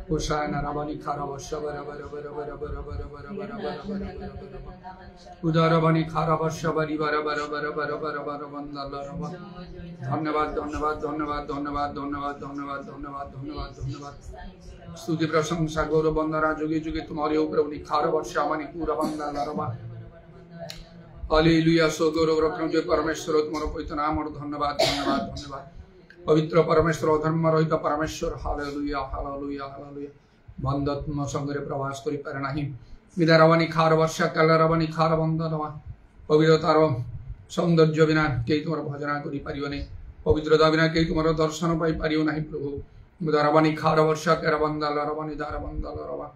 Hosanna Rabani Karava Shabara Bara Bara Bara Bara Bara Bara Bara Bara Bara Udarabani Karava Shabari Bara Bara Bara Bara Bara Bara Bandala Rava Dhanyavad Dhanyavad Dhanyavad Dhanyavad Dhanyavad Dhanyavad Dhanyavad Dhanyavad Dhanyavad Stuti Prasamsa Gaura Bandara Jugi Jugi Tumari Upravni Karava Shamani Pura Bandala Rava Hallelujah So Gaura Rakramje Parameshwar Tumara Poitana Amar Dhanyavad Dhanyavad Dhanyavad पवित्र परमेश्वर धर्म रहित परमेश्वर hallelujah hallelujah hallelujah बंधत्म संगरे प्रवास करि पारे नाही विदारवानी खार वर्षा कालरवानी खार बंधनवा पवित्रतार सौंदर्य बिना केही तुमर भजना करि पारियो नै पवित्रता बिना केही तुमर दर्शन पाइ पारियो नाही प्रभु विदारवानी खार वर्षा कर बंधलरवानी दार बंधलरवा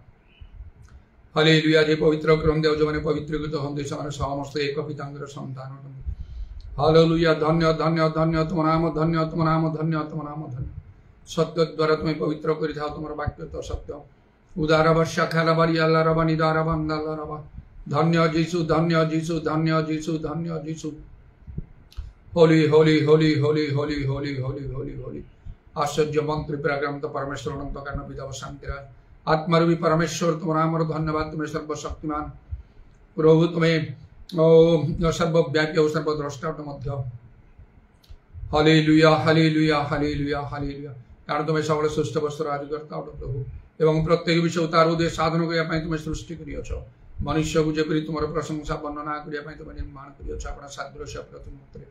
हालेलुया जे पवित्र क्रम देव जो माने पवित्रकृत हन्ते समार समस्त एक पितांगर सन्तान हालेलुया धन्य धन्य धन्य तुम नाम धन्य तुम नाम धन्य तुम नाम धन्य सत्य द्वारा तुम्हें पवित्र करि थाओ तुमर वाक्य तो सत्य उदार वर्षा खाला बारी अल्लाह रबा निदार बंदल रबा धन्य जीसु धन्य जीसु धन्य जीसु धन्य जीसु होली होली होली होली होली होली होली होली होली आश्चर्य मंत्री पराक्रम तो परमेश्वर अनंत कारण विधव शांतिराज आत्मारूपी परमेश्वर तुम नाम धन्यवाद तुम्हें सर्वशक्तिमान प्रभु तुम्हें सर्वव्यापी और सर्वद्रष्टा मध्य हालेलुया हालेलुया हालेलुया हालेलुया कारण तुम्हें सबले सुष्ट वस्त्र आदि करता प्रभु एवं प्रत्येक विषय तार उद्देश्य साधन करने तुम्हें सृष्टि करियछ मनुष्य को जेपरि तुमर प्रशंसा वर्णना करने तुम्हें निर्माण करियछ अपना सादृश्य प्रतिमूर्ति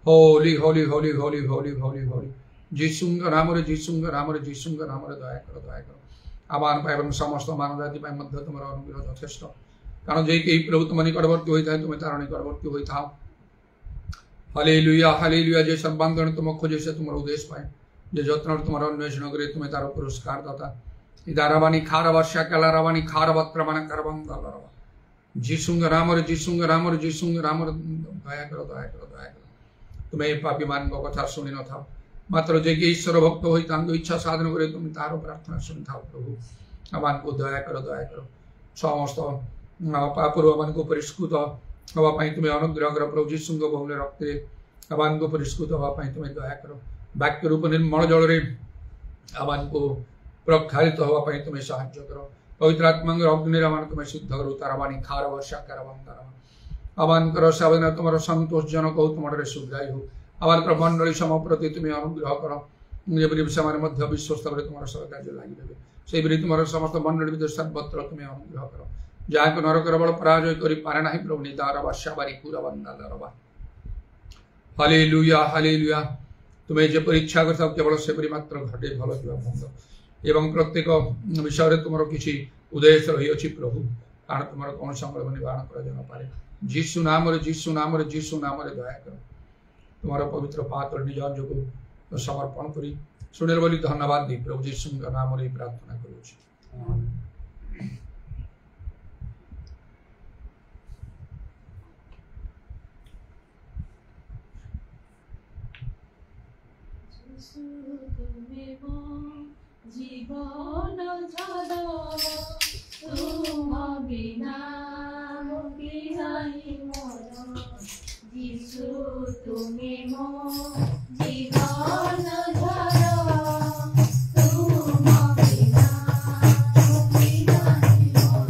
होली होली होली होली होली होली होली जीसुंग नाम रे दया कर आमान एवं समस्त मानव जाति मध्य तुम अनुग्रह यथेष्ट कारण जे कई प्रभु तुम निकटवर्ती होता है तुम्हें तार निकटवर्ती होता था हालेलुया हालेलुया जे सर्वांगण तुम खोजे से तुम उद्देश्य पाए जे जत्न तुम अन्वेषण करे तुम्हें तार पुरस्कार दाता इदारावानी खार वर्षा कलारावानी खार वत्रमान करबंगलरवा जीसुंग राम दया करो दया करो दया करो तुम्हें पापी मान को कथा सुनि न था मात्र जे कि ईश्वर भक्त होई तांग इच्छा साधन करे तुम तार प्रार्थना सुनि थाओ प्रभु आमान को दया करो समस्त पापुर आमान को परिष्कृत हवाई तुम्हें अनुग्रह कर प्रभु जीशु बहुल रक्ते आमान को परिष्कृत हवाई तुम्हें दया करो वाक्य रूप निर्मल जल आमान को प्रक्षालित हवाई तुम्हें साहाय्य करो पवित्र आत्मा अग्नि आमान तुम्हें शुद्ध करो तारावानी खार वर्षा कर आमान करो सावधान तुम संतोषजनक हो तुम सुग्राही हो आमान कर मंडली सम प्रति तुम्हें अनुग्रह करो जेपरि मध्य विश्वस्त तुम सरकार लगे से तुम समस्त मंडली सर्वत्र तुम्हें अनुग्रह करो जहाँ को नरकर बल पराजय करि पारे नाही प्रभु निदार वर्षाबारी पूरा बंदालरवा हालेलुया हालेलुया तुम्हें जेपरि इच्छा करता केवल सेपरि मात्र घटे भल दिवा मंद एवं प्रत्येक विषय तुम किसी उद्देश्य रही अछि प्रभु कारण तुम कौन संकल्प निवारण कर पारे जीशु नाम दया कर तुम्हारा पवित्र पात्र निज को समर्पण करी सुनिल बोली धन्यवाद दी प्रभु जीशु नाम प्रार्थना करूँ জীবন ঝড় তুম বিনা মুক্তি নাই মোর যিশু তুমি মো জীবন ঝড় তুম বিনা মুক্তি নাই মোর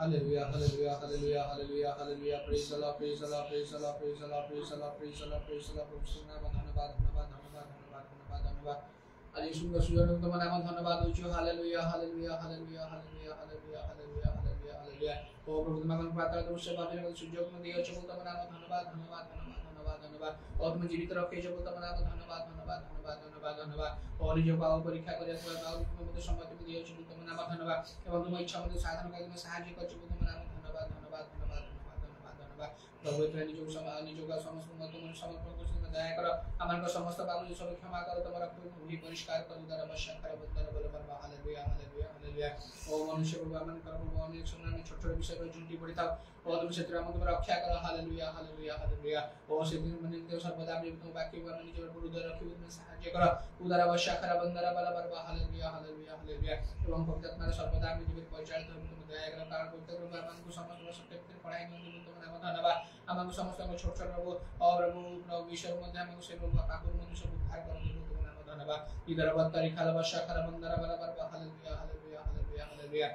Hallelujah, hallelujah, hallelujah, hallelujah, hallelujah. Praise the Lord, praise the Lord, praise the Lord, praise the Lord, praise the Lord, praise the Lord, praise the Lord. ধন্যবাদ, ধন্যবাদ, ধন্যবাদ, ধন্যবাদ, ধন্যবাদ, ধন্যবাদ। আজ এই সুন্দর সুযোগের তোমার নাম ধন্যবাদ হইছো। Hallelujah, hallelujah, hallelujah, hallelujah, hallelujah, hallelujah, hallelujah, hallelujah. ও প্রভু তোমার প্রার্থনা তোমার সেবা দিনের সুযোগ দিয়েছো বলতে তোমার নাম ধন্যবাদ, ধন্যবাদ, ধন্যবাদ, ধন্যবাদ, ধন্যবাদ। ও তুমি জীবিত রাখিয়েছো বলতে তোমার নাম ধন্যবাদ, ধন্যবাদ, ধন্যবাদ, ধন্যবাদ, ধন্যবাদ। ও নিজে পাও পরীক্ষা করে পাও তোমাদের সময় তুমি দিয়েছো বলতে তোমার নাম ধন্যবাদ। এবং তোমার ইচ্ছা মতো সাধন করে তুমি সাহায্য করছো বলতে তোমার নাম ধন্যবাদ, ধন্যবাদ, ধন্যবাদ, ধন্যবাদ, ধন্যবাদ, ধন্যবাদ। প্রভু তুমি নিজের সমস্ত তোমার সমর্পণ করছো, দয়া করো আমার সমস্ত পাপ সব ক্ষমা করো, তোমার ভূমি পরিষ্কার করো, দ্বারা বর্ষা খারাপ দ্বারা বলে পারবা। Hallelujah, hallelujah, hallelujah. ও মনুষ্য প্রভু আমার করো প্রভু, অনেক সময় আমি ছোট ছোট বিষয় ঝুঁকি পড়ে থাও। ও তুমি সেটা আমাকে রক্ষা করো। Hallelujah, hallelujah, hallelujah. ও সেদিন মানে সর্বদা আমি তোমার বাক্য আমি নিজের উপর উদয় রাখি, তুমি সাহায্য করো। উদারা বর্ষা খারাপ দ্বারা বলে পারবা। Hallelujah, hallelujah, hallelujah. এবং পবিত্রাত্মার সর্বদা আমি জীবিত পরিচালিত হবে, তুমি দয়া করো। কারণ পবিত্র প্রভু আমাকে সমস্ত সত্যের পড়াই নিয়ে তুমি তোমার নাম ধন্যবাদ। আমাকে সমস্ত ছোট ছোট প্রভু প্রভু বিষয়ের মধ্যে আমাকে সেই প্রভু কাকুর মধ্যে সব উদ্ধার করে দেবো, তোমার নাম ধন্যবাদ। ইদারা বাত্তারি খালাবাসা খারাপ দ্বারা বলে পারবা। Hallelujah, hallelujah, hallelujah, hallelujah.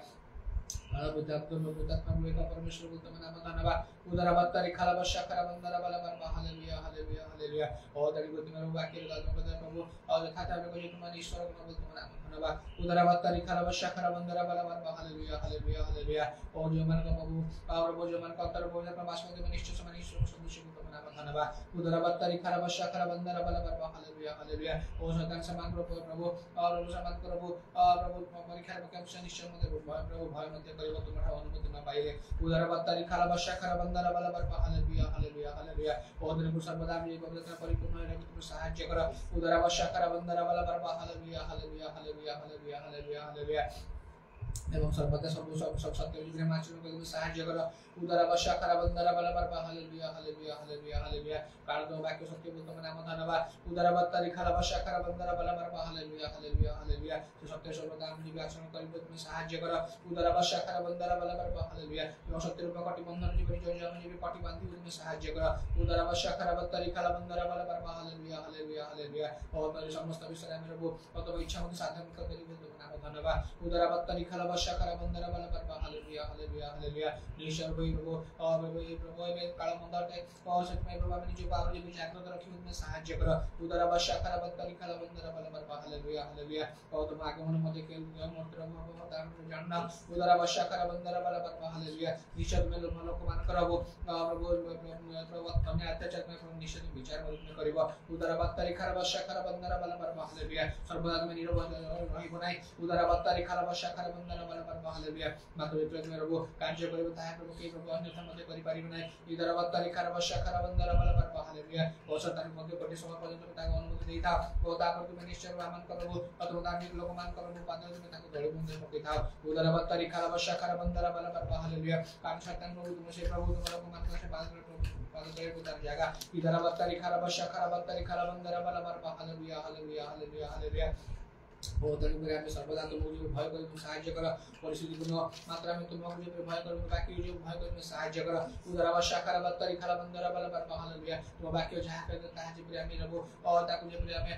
परमेश्वर तुम्हें नाम धन्यवाद। उदारा बत्तारी खालाबाशा खराबंदरा बाला बारबा। Hallelujah, hallelujah, hallelujah. और तारी को तुम्हारे वाक्य दादों को दे प्रभु और खाता में को जो तुम्हारे ईश्वर को बोल तुम्हारा नाम धन्यवाद। उदारा बत्तारी खालाबाशा खराबंदरा बाला बारबा। Hallelujah, hallelujah, hallelujah. और जो मन का प्रभु और वो जो मन का अंतर बोल अपना बासमती में निश्चय समान ईश्वर को सदस्य को तुम्हारा नाम धन्यवाद। उदारा बत्तारी खालाबाशा खराबंदरा बाला बारबा। Hallelujah, hallelujah. और शैतान समान प्रभु और वो समान प्रभु और प्रभु परीक्षा के अनुसार निश्चय मत प्रभु भय मत करिब तुम्हारा अनुमति ना पाइले। उदारा बत्तारी खालाबाशा खराबंदरा बाला बारबा। Hallelujah, hallelujah, hallelujah. और दिन को सर्वदा में पवित्र परिपूर्ण होए रहे तुम सहायता करो। उदारा बर्षा खराबंदरा बाला बारबा। Hallelujah, hallelujah, hallelujah, hallelujah, hallelujah, hallelujah. এবং সর্বদা সব সত্যের বিগ্রহে আচরণ করে তুমি সাহায্য করো। উদারা বর্ষা খারাবন্দরা বালা বারবা। Hallelujah, hallelujah, hallelujah, hallelujah. কারণ তোমার বাক্য সত্য বলতে তোমার নাম ধন্যবাদ। উদারা বাত্তারি খারাবর্ষা খারাবন্দরা বালা বারবা। Hallelujah, hallelujah, hallelujah. সত্যের সর্বদা আমি আচরণ করিব তুমি সাহায্য করো। উদারা বর্ষা খারাবন্দরা বালা বারবা। হালেলুয়া। এবং সত্যের উপর কটি বন্ধন জীবনে জয় আমি জীবনে কটি বান্ধিব তুমি সাহায্য করো। উদারা বর্ষা খারাবত্তারি খারাবন্দরা বালা বারবা। Hallelujah, hallelujah, hallelujah. ও তোমার সমস্ত বিষয়ে আমি রব কত ইচ্ছা মতো সাধন করতে বলতে তোমার নাম ধন্যবাদ। উদারা বাত্তারি খারাবর্ষা খারাবন্দরা বালা বারবা। Hallelujah, hallelujah, hallelujah. নিশ্চয় প্রভু और प्रभु में काला मंदिर के और सच में प्रभु अपनी जो पावर जो जागृत रखी उनमें सहायता करो। उदारा बर्षा खराब बत्तारी खाला बंदरा बाला बारबा। Hallelujah, hallelujah. और तुम आगे मन मध्य के मोटर मोहब्बत जानना। उदारा बर्षा खराब बंदरा बाला बारबा। हालेलुया। निश्चय में लोग को मान करबो प्रभु प्रभु हमने अत्याचार में प्रभु निश्चय विचार में करिबो। उदारा बत्तारी खराब बर्षा खराब बंदरा बाला बारबा। हालेलुया। सर्वदा में निरव रहिबो नाही। उदारा बत्तारी खराब बर्षा खराब बंदरा बाला बारबा। हालेलुया। मात्र विपरीत में प्रभु कार्य करिबो ताहे प्रभु के प्रभु अन्यथा मध्य करि पारिबो नाही। इदारा बत्तारी खराब बर्षा खराब बंदरा बाला बारबा। हालेलुया। और सतान मध्य कोटि समय पर्यंत ताके अनुमति देता ओ तापर तुम निश्चय मान करबो अथवा धार्मिक लोक मान करबो पादल तुम ताके गळे बंद पकेता। उदारा बत्तारी खराब बर्षा खराब बंदरा बाला बारबा। हालेलुया। कारण सतान प्रभु तुम से प्रभु तुम लोक मान कर पादल पादल को तार जागा। इदारा बत्तारी खराब बर्षा खराब बत्तारी खराब बंदरा बाला बारबा। Hallelujah, hallelujah, hallelujah, hallelujah. ओ तेणु कर आम सर्वदा तुमको भय कर साहाय्य कर। परिस्थितिपूर्ण मात्रा में तुमको जो भय कर बाकी जो भय कर साहाय्य कर। उदारा बर्षा खराब बत्तारी खराब बंदरा बाला बारबा। हालेलुया। तुम बाकी जहाँ कर ताहा जेपरि आमे रहबो और ताकु जेपरि आमे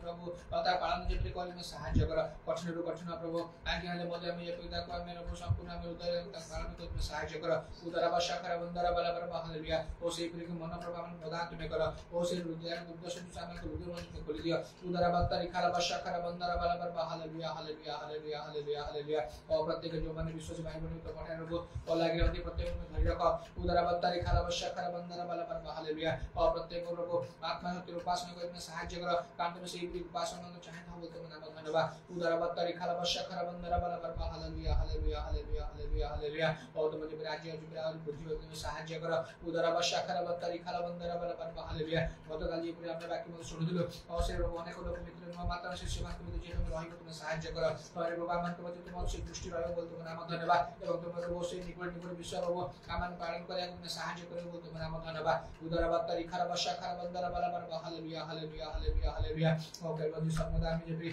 प्रभु ता पालन जेपरि कर में साहाय्य कर। कठिन रु कठिन प्रभु आज्ञा ले मध्य आमे जेपरि ताकु आमे रहबो संपूर्ण आमे हृदय ता पालन कर में साहाय्य कर। उदारा बर्षा खराब बंदरा बाला बारबा। हालेलुया। ओ से परि मन प्रभु आमे प्रदान तुमे कर। ओ से हृदय उद्देश्य से आमे हृदय में खोल दियो। उदारा बत्तारी खराब बर्षा खराब बंदरा बाला बारबा। Hallelujah, hallelujah, hallelujah, hallelujah, hallelujah. और प्रत्येक जो माने विश्वासी भाई बहन तो पठाए रखो और लागे रहती प्रत्येक में धरि रखो। उदारा बत्तारी खाला बर्षा खराब बंदरा बाला बारबा। हालेलुया। और प्रत्येक को आत्मा शक्ति उपासना करने सहाय्य करो। काम में से उपासना तो चाहे था बोलते नाम धन्यवाद। उदारा बत्तारी खाला बर्षा खराब बंदरा बाला बारबा। Hallelujah, hallelujah, hallelujah, hallelujah, hallelujah. और तुम जो राज्य जो और बुद्धि होते में सहाय्य करो। उदारा बर्षा खराब बत्तारी खाला बंदरा बाला बारबा। हालेलुया। गतकाल ये पूरे अपने बाकी में सुन दिलो और से अनेक लोग मित्र मात्रा में शिष्य मान को जे हम रहिबो तुम सहाय्य करो। तोरे बाबा मान को तुम से दृष्टि रहिबो बोल तुम नाम धन्यवाद। एवं तुम वो से निकट निकट विषय रहो आमान पालन करे तुम सहाय्य करो बोल तुम नाम धन्यवाद। उदारा बत्तारी खराब बर्षा खराब बंदरा बाला बारबा। Hallelujah, hallelujah, hallelujah, hallelujah. Okay बंधु सर्वदा हम जेपरि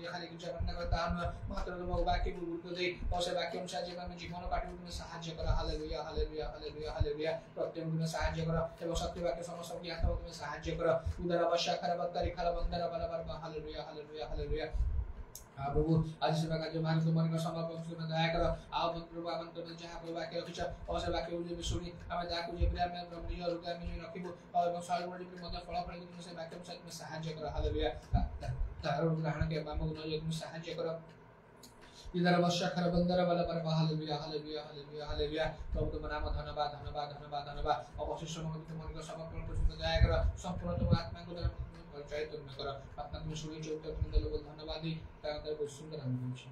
खाली कुछ करना करता हम मात्र तुम बाकी गुरु दे और से बाकी अनुसार जे हम जीवन काटि तुम सहाय्य करो। Hallelujah, hallelujah, hallelujah, hallelujah. प्रत्येक तुम सहाय्य करो एवं सत्य वाक्य समस्त ज्ञान तुम सहाय्य करो। उदारा बर्षा खराब बत्तारी खराब बंदरा बाला बारबा। Hallelujah, hallelujah, hallelujah. प्रभु आज सेवा कार्य महान तुम मन का समर्पण में दया करो आओ प्रभु आमन तुम जहां प्रभु वाक्य रखिछ और से वाक्य जे सुनी हमें जाकू जे प्रिय में प्रभु निज रुका में रखिबो और साल बड़ी के मध्य फल फल तुम से वाक्य सहित में सहायता करो हालेलुया तारो ग्रहण के बाम गुण जे तुम सहायता करो इधर वर्षा खर बंदर वाला पर हालेलुया हालेलुया हालेलुया हालेलुया प्रभु तुम नाम धन्यवाद धन्यवाद धन्यवाद धन्यवाद अवशिष्ट तुम मन का समर्पण में दया करो संपूर्ण तुम आत्मा को परिचय तुम करो आत्मा तुम सुनी जो तुम लोग धन्यवाद दी तांतर बहुत सुंदर अनुभव छे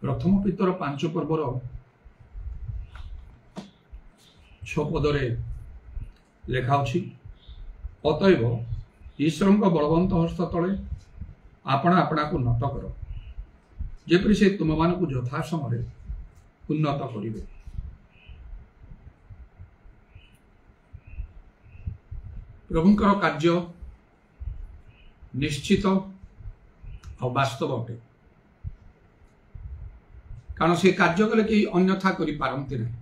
प्रथम पितर 5 पर्वर 6 पदरे लेखा अछि अतएव ईश्वर बलवंत हस्त तले आपण आपना को नत कर जेपरि से तुम मान को यथा समय उन्नत करिवे। प्रभुंकर कार्य निश्चित और वास्तव अटे कारण से कार्य कले कि अन्यथा करि पारंती नहीं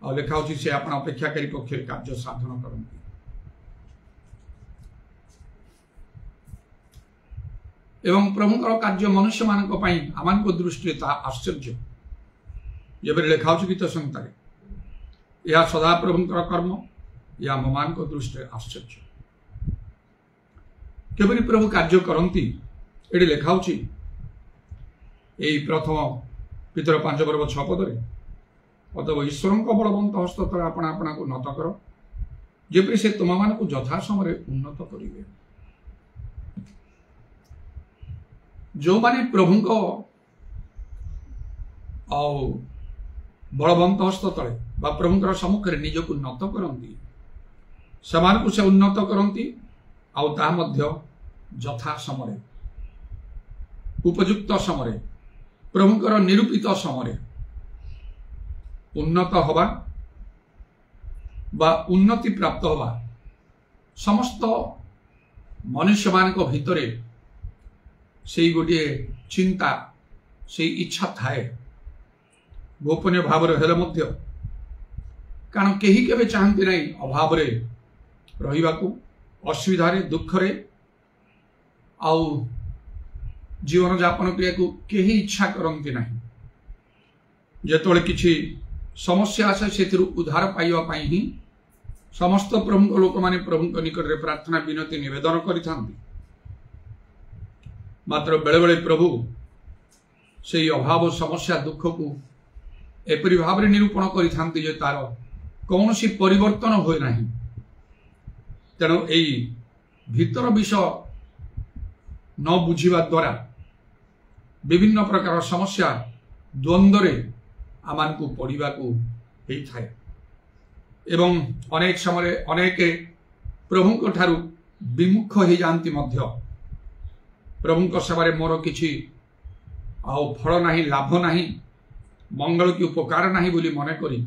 और लेखा होछि से आपण अपेक्षाकारी पक्ष कार्य साधन करंती। एवं प्रभुंकर कार्य मनुष्य मानक पई आमान को दृष्टि ता आश्चर्य जेबे लेखा होछि गीत संहितारे या सदा प्रभुंकर कर्म या ममान को दृष्टि आश्चर्य केबरी प्रभु कार्य करंती एडी लेखा होछि यही प्रथम पितर 5 पर्व 6 पदरे अतएव ईश्वर बलवंत हस्त तले आपण आपना को नत कर जेपरि से तुम मान को यथा समय उन्नत करिवे। जो माने प्रभु को बलवंत हस्त तले बा प्रभुंकर सम्मुख निज को नत करंती समान को से उन्नत करंती आउ ता मध्य यथा समय उपयुक्त समय प्रभुंकर निरूपित समय उन्नत हवा बा उन्नति प्राप्त हवा समस्त मनुष्य मान को भितरे से गोटे चिंता से इच्छा थाए गोपनीय भाव हेले मध्य कारण केही केबे चाहंती नहीं अभाव रे रहिबाकू असुविधा रे दुख रे आउ जीवन यापन क्रिया को केही इच्छा करंती नहीं जेतोले किछि समस्या आसे सेथिरु उद्धार पाइबा पई ही समस्त प्रमुख लोक माने प्रभु निकट रे प्रार्थना विनती निवेदन करिथांती मात्र बेले बेले प्रभु से अभाव समस्या दुख को एपरि भाव रे निरूपण करिथांती जे तार कौनसी परिवर्तन होय नाही तेणु एई भीतर विषय न बुझिबा द्वारा विभिन्न प्रकार समस्या द्वंद्व रे आमान को पढ़ा ही थाए एवं अनेक समय अनेक प्रभु को ठारू विमुख हो जाती मध्य प्रभु सेवारे मोर किछि आउ फल नहीं लाभ नहीं मंगल की उपकार नहीं बोली मन करी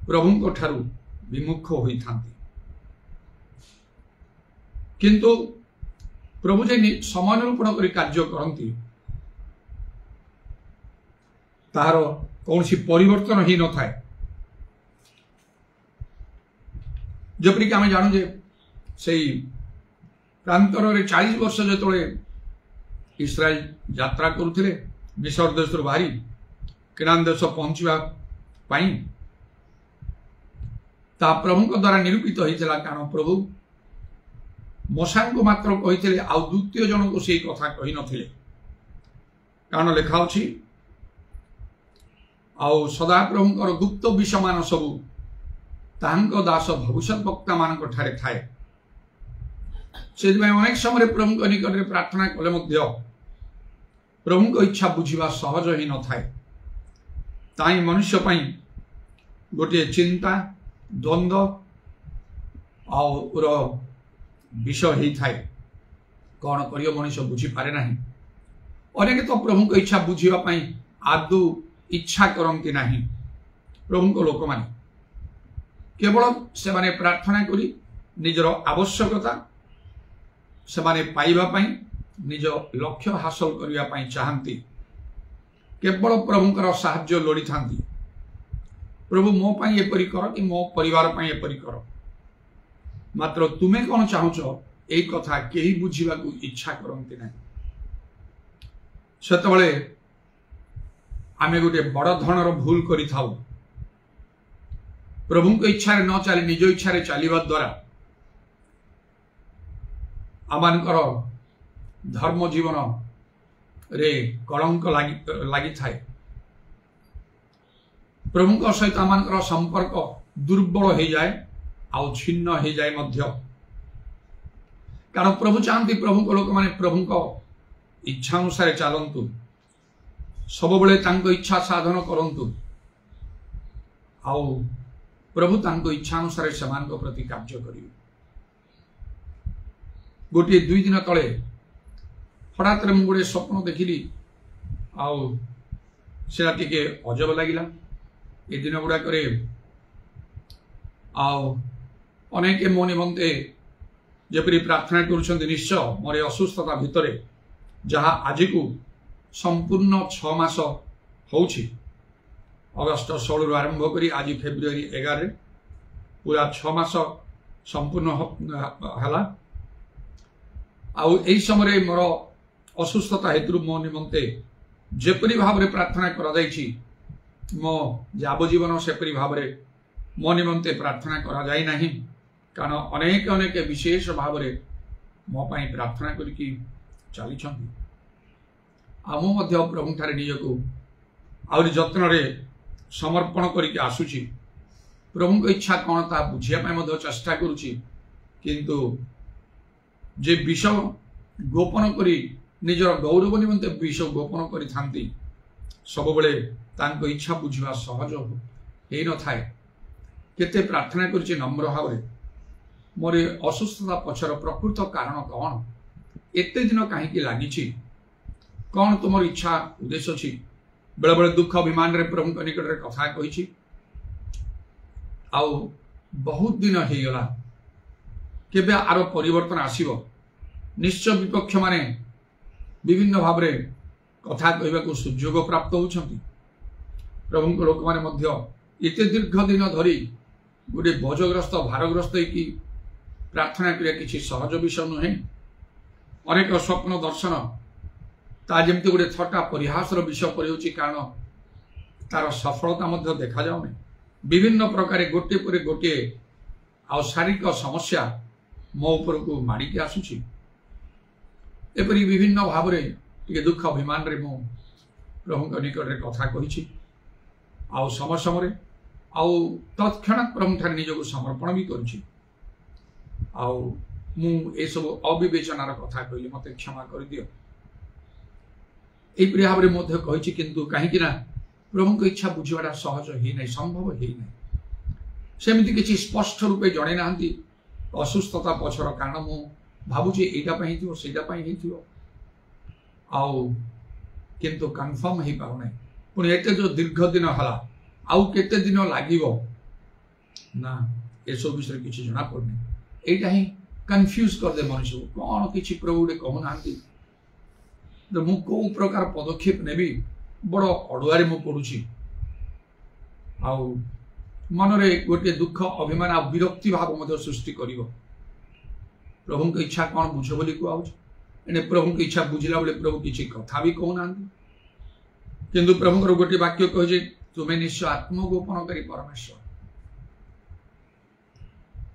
प्रभु को ठारू विमुख होई थांती किंतु प्रभु जे समानुरूपण करी कार्य करती तार कौन सी परिवर्तन ही न थाए जपरिक आम जानू जे से प्रांतर 40 वर्ष जो इस्राएल यात्रा करुले मिस्र देश बाहरी केनान देश पहुंचवाई ता प्रभु द्वारा निरूपित होता कारण प्रभु मशा को मात्र कही आउ द्वितीय जन को से कथा कही नथिले कारण लेखा अछि आउ सदा प्रभुंकर गुप्त विषयमान सबू तांको दास भविष्यत वक्ता मानक ठारे थाए से अनेक समय प्रभु निकट में प्रार्थना कले प्रभु इच्छा बुझा सहज ही न थाए ताई मनुष्य गोटे चिंता द्वंद्व और विषय ही थाए कौन कर मनुष्य बुझी पारे ना अनेक तो प्रभु इच्छा बुझापी आदौ इच्छा करती ना प्रभु को लोक माने केवल से माने प्रार्थना करी निजर आवश्यकता से माने पाइबा निज लक्ष्य हासिल करने चाहती केवल प्रभुंकर साहाय्य लोड़ी था प्रभु मो पाई एपरी कर कि मो परिवार पाई एपरी कर मात्र तुमे कौन चाहूच यही कथा कहीं बुझा इच्छा करती ना से आमे गोटे बड़ धरणर भूल करि थाउ प्रभु को इच्छा न चली निज इच्छा चलवा द्वारा आमानकर धर्म जीवन रे कलंक लगी थाए प्रभु सहित आमानकर संपर्क दुर्बल हो जाए आउ छिन्न हो जाए मध्य कारण प्रभु चाहती प्रभु को लोक माने प्रभु को इच्छा अनुसार चलतु सब बेले तांको इच्छा साधन करंतु आउ प्रभु तांको इच्छा अनुसार समान को प्रति कार्य करिवे गोटे दुई दिन तले हठात मुझे गोटे स्वप्न देखिली आउ सेटा टिके अजब लगिला ए दिन गुड़ाक आउ अनेक मो निमंते जपरी प्रार्थना करुछंती निश्चय मोर असुस्थता भितरे जहा आज को संपूर्ण 6 मास होउछि अगस्त 16 आरंभ करी आज फेब्रुआरी 11 पूरा 6 मास संपूर्ण हला आउ एई समय मोर असुस्थता हेतु मो निमंते जेपरी भाव में प्रार्थना करा जायछि मो यावजीवन सेपरी भाव में मो निमंते प्रार्थना करा जाय नाही कारण अनेक अनेक विशेष भाव में मो पाई प्रार्थना करिकी चलीछंती आम प्रभु ठारे निजको आउरी जत्न रे समर्पण करके आसुची प्रभु को इच्छा कौन ता बुझिया चेष्टा करुची किंतु जे विषय गोपन करी निजर गौरव निमंते विषय गोपन करी थांती सब बेले तांको इच्छा बुझिबा सहज हो न थाए केते प्रार्थना करुची नम्र भाव में मोर असुस्थता पछर प्रकृत कारण कौन एते दिन कहीं लगी कौन तुम इच्छा उद्देश्य अच्छी बेले बेले दुख विमान रे प्रभु निकट रे कथा कही आउ बहुत दिन हो गला केबे आरो परिवर्तन आसीबो निश्चय विपक्ष माने विभिन्न भाव रे कथा कहबा को सुयोग प्राप्त होछंती प्रभु को लोक माने मध्य एते दीर्घ दिन धरी गोटे बोझग्रस्त भारग्रस्त की प्रार्थना करिया किछि सहज विषय नुहे अनेक स्वप्न दर्शन ता जमती गोटे थटा परिहासर विषय पर कारण तार सफलता मध्य देखा जाऊनी विभिन्न प्रकार गोटे पर गोटे आ शारीरिक समस्या मो उपर को माड़िकी आसुची एपरी विभिन्न भाव में टे दुख अभिमान रे मो प्रभु निकट रे कथा कही आउ समय समय आउ तत्क्षणात प्रभु ठारे निजको समर्पण भी करुछि आउ मु ए सब अविवेचनार कथा कहली मते क्षमा कर दियो एपरी भाव में मध्य कही किंतु कहीं ना प्रभु को इच्छा बुझाटा सहज ही नहीं संभव ही नहीं सेमती किसी स्पष्ट रूपे जड़े ना असुस्थता पछर कारण मु भावुची एटा से आउ किंतु कन्फर्म हो पाना पुणी एत जो दीर्घ दिन है आउ केते दिन लागिवो ना एसब विषय किसी जना पड़नी एटा ही कन्फ्यूज कर दे मनुष्य को कौन किसी प्रभु कहूना मु कौ प्रकार पदक्षेप नेबी बड़ अड़ुआरे मु पड़ुची आउ मनरे गोटे दुख अभिमान आ विरक्ति भाव मध्य सृष्टि करिवो प्रभु की इच्छा कौन बुझ बोली कहूँ एने प्रभु की इच्छा बुझला बेले प्रभु किसी कथा भी कहूना किंतु प्रभु गोटे वाक्य कहे तुम्हें निश्चय आत्मगोपन करी परमेश्वर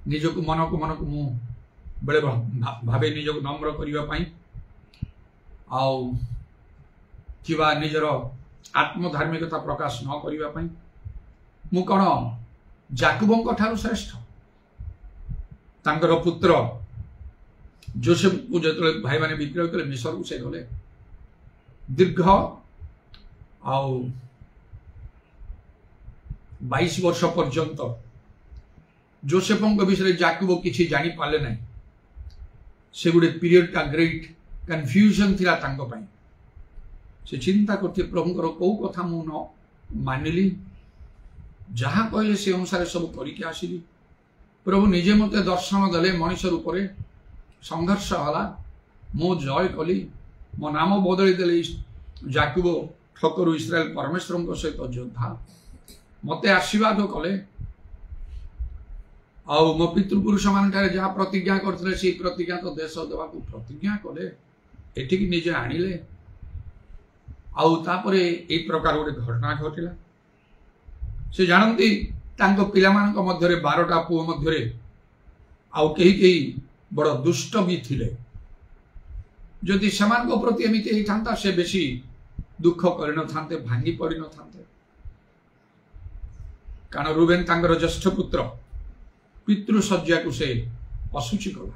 निजक मन को मु बेले भावे निजक नम्र करने आउ किबा निजर आत्मधार्मिकता प्रकाश न करने मु कौन जाकुबଙ୍କ ଠାରୁ ଶ୍ରେଷ୍ଠ। ତାଙ୍କର ପୁତ୍ର ଯୋସେଫକୁ ଯେତେବେଳେ ଭାଇମାନେ ବିକ୍ରୟ କଲେ ମିଶରକୁ ସେ ଗଲେ। ଦୀର୍ଘ ଆଉ 22 ବର୍ଷ ପର୍ଯ୍ୟନ୍ତ ଯୋସେଫଙ୍କ ବିଷୟରେ ଯାକୁବ କିଛି ଜାଣି ପାରିଲେ ନାହିଁ। ସେ ଗୋଟେ ପିରିୟଡଟା ଗ୍ରେଟ୍ କନଫ୍ୟୁଜନ ଥିଲା ତାଙ୍କ ପାଇଁ। ସେ ଚିନ୍ତା କରୁଥିଲେ ପ୍ରଭୁଙ୍କର କୋଉ କଥା ମୁଁ ନ ମାନିଲି, ଯାହା କହିଲେ ସେ ଅନୁସାରେ ସବୁ କରିକି ଆସିଲି। ପ୍ରଭୁ ନିଜେ ମୋତେ ଦର୍ଶନ ଦେଲେ ମଣିଷ ରୂପରେ, ସଂଘର୍ଷ ହେଲା, ମୁଁ ଜୟ କଲି, ମୋ ନାମ ବଦଳି ଦେଲେ ଯାକୁବ ଠକରୁ ଇସ୍ରାଏଲ ପରମେଶ୍ୱରଙ୍କ ସହିତ ଯୋଦ୍ଧା। ମୋତେ ଆଶୀର୍ବାଦ କଲେ ଆଉ ମୋ ପିତୃପୁରୁଷ ମାନଙ୍କଠାରେ ଯାହା ପ୍ରତିଜ୍ଞା କରିଥିଲେ ସେଇ ପ୍ରତିଜ୍ଞା ତ ଦେଶ ଦେବାକୁ ପ୍ରତିଜ୍ଞା କଲେ, ଏଠିକି ନିଜେ ଆଣିଲେ। ଆଉ ତାପରେ ଏଇ ପ୍ରକାର ଗୋଟେ ଘଟଣା ଘଟିଲା। ସେ ଜାଣନ୍ତି ତାଙ୍କ ପିଲାମାନଙ୍କ ମଧ୍ୟରେ 12ଟା ପୁଅ ମଧ୍ୟରେ ଆଉ କେହି କେହି ବଡ଼ ଦୁଷ୍ଟ ବି ଥିଲେ। ଯଦି ସେମାନଙ୍କ ପ୍ରତି ଏମିତି ହେଇଥାନ୍ତା ସେ ବେଶୀ ଦୁଃଖ କରିନଥାନ୍ତେ, ଭାଙ୍ଗି ପଡ଼ିନଥାନ୍ତେ। କାରଣ ରୁବେନ ତାଙ୍କର ଜ୍ୟେଷ୍ଠ ପୁତ୍ର, ପିତୃ ଶଯ୍ୟାକୁ ସେ ଅଶୁଚି କଲା।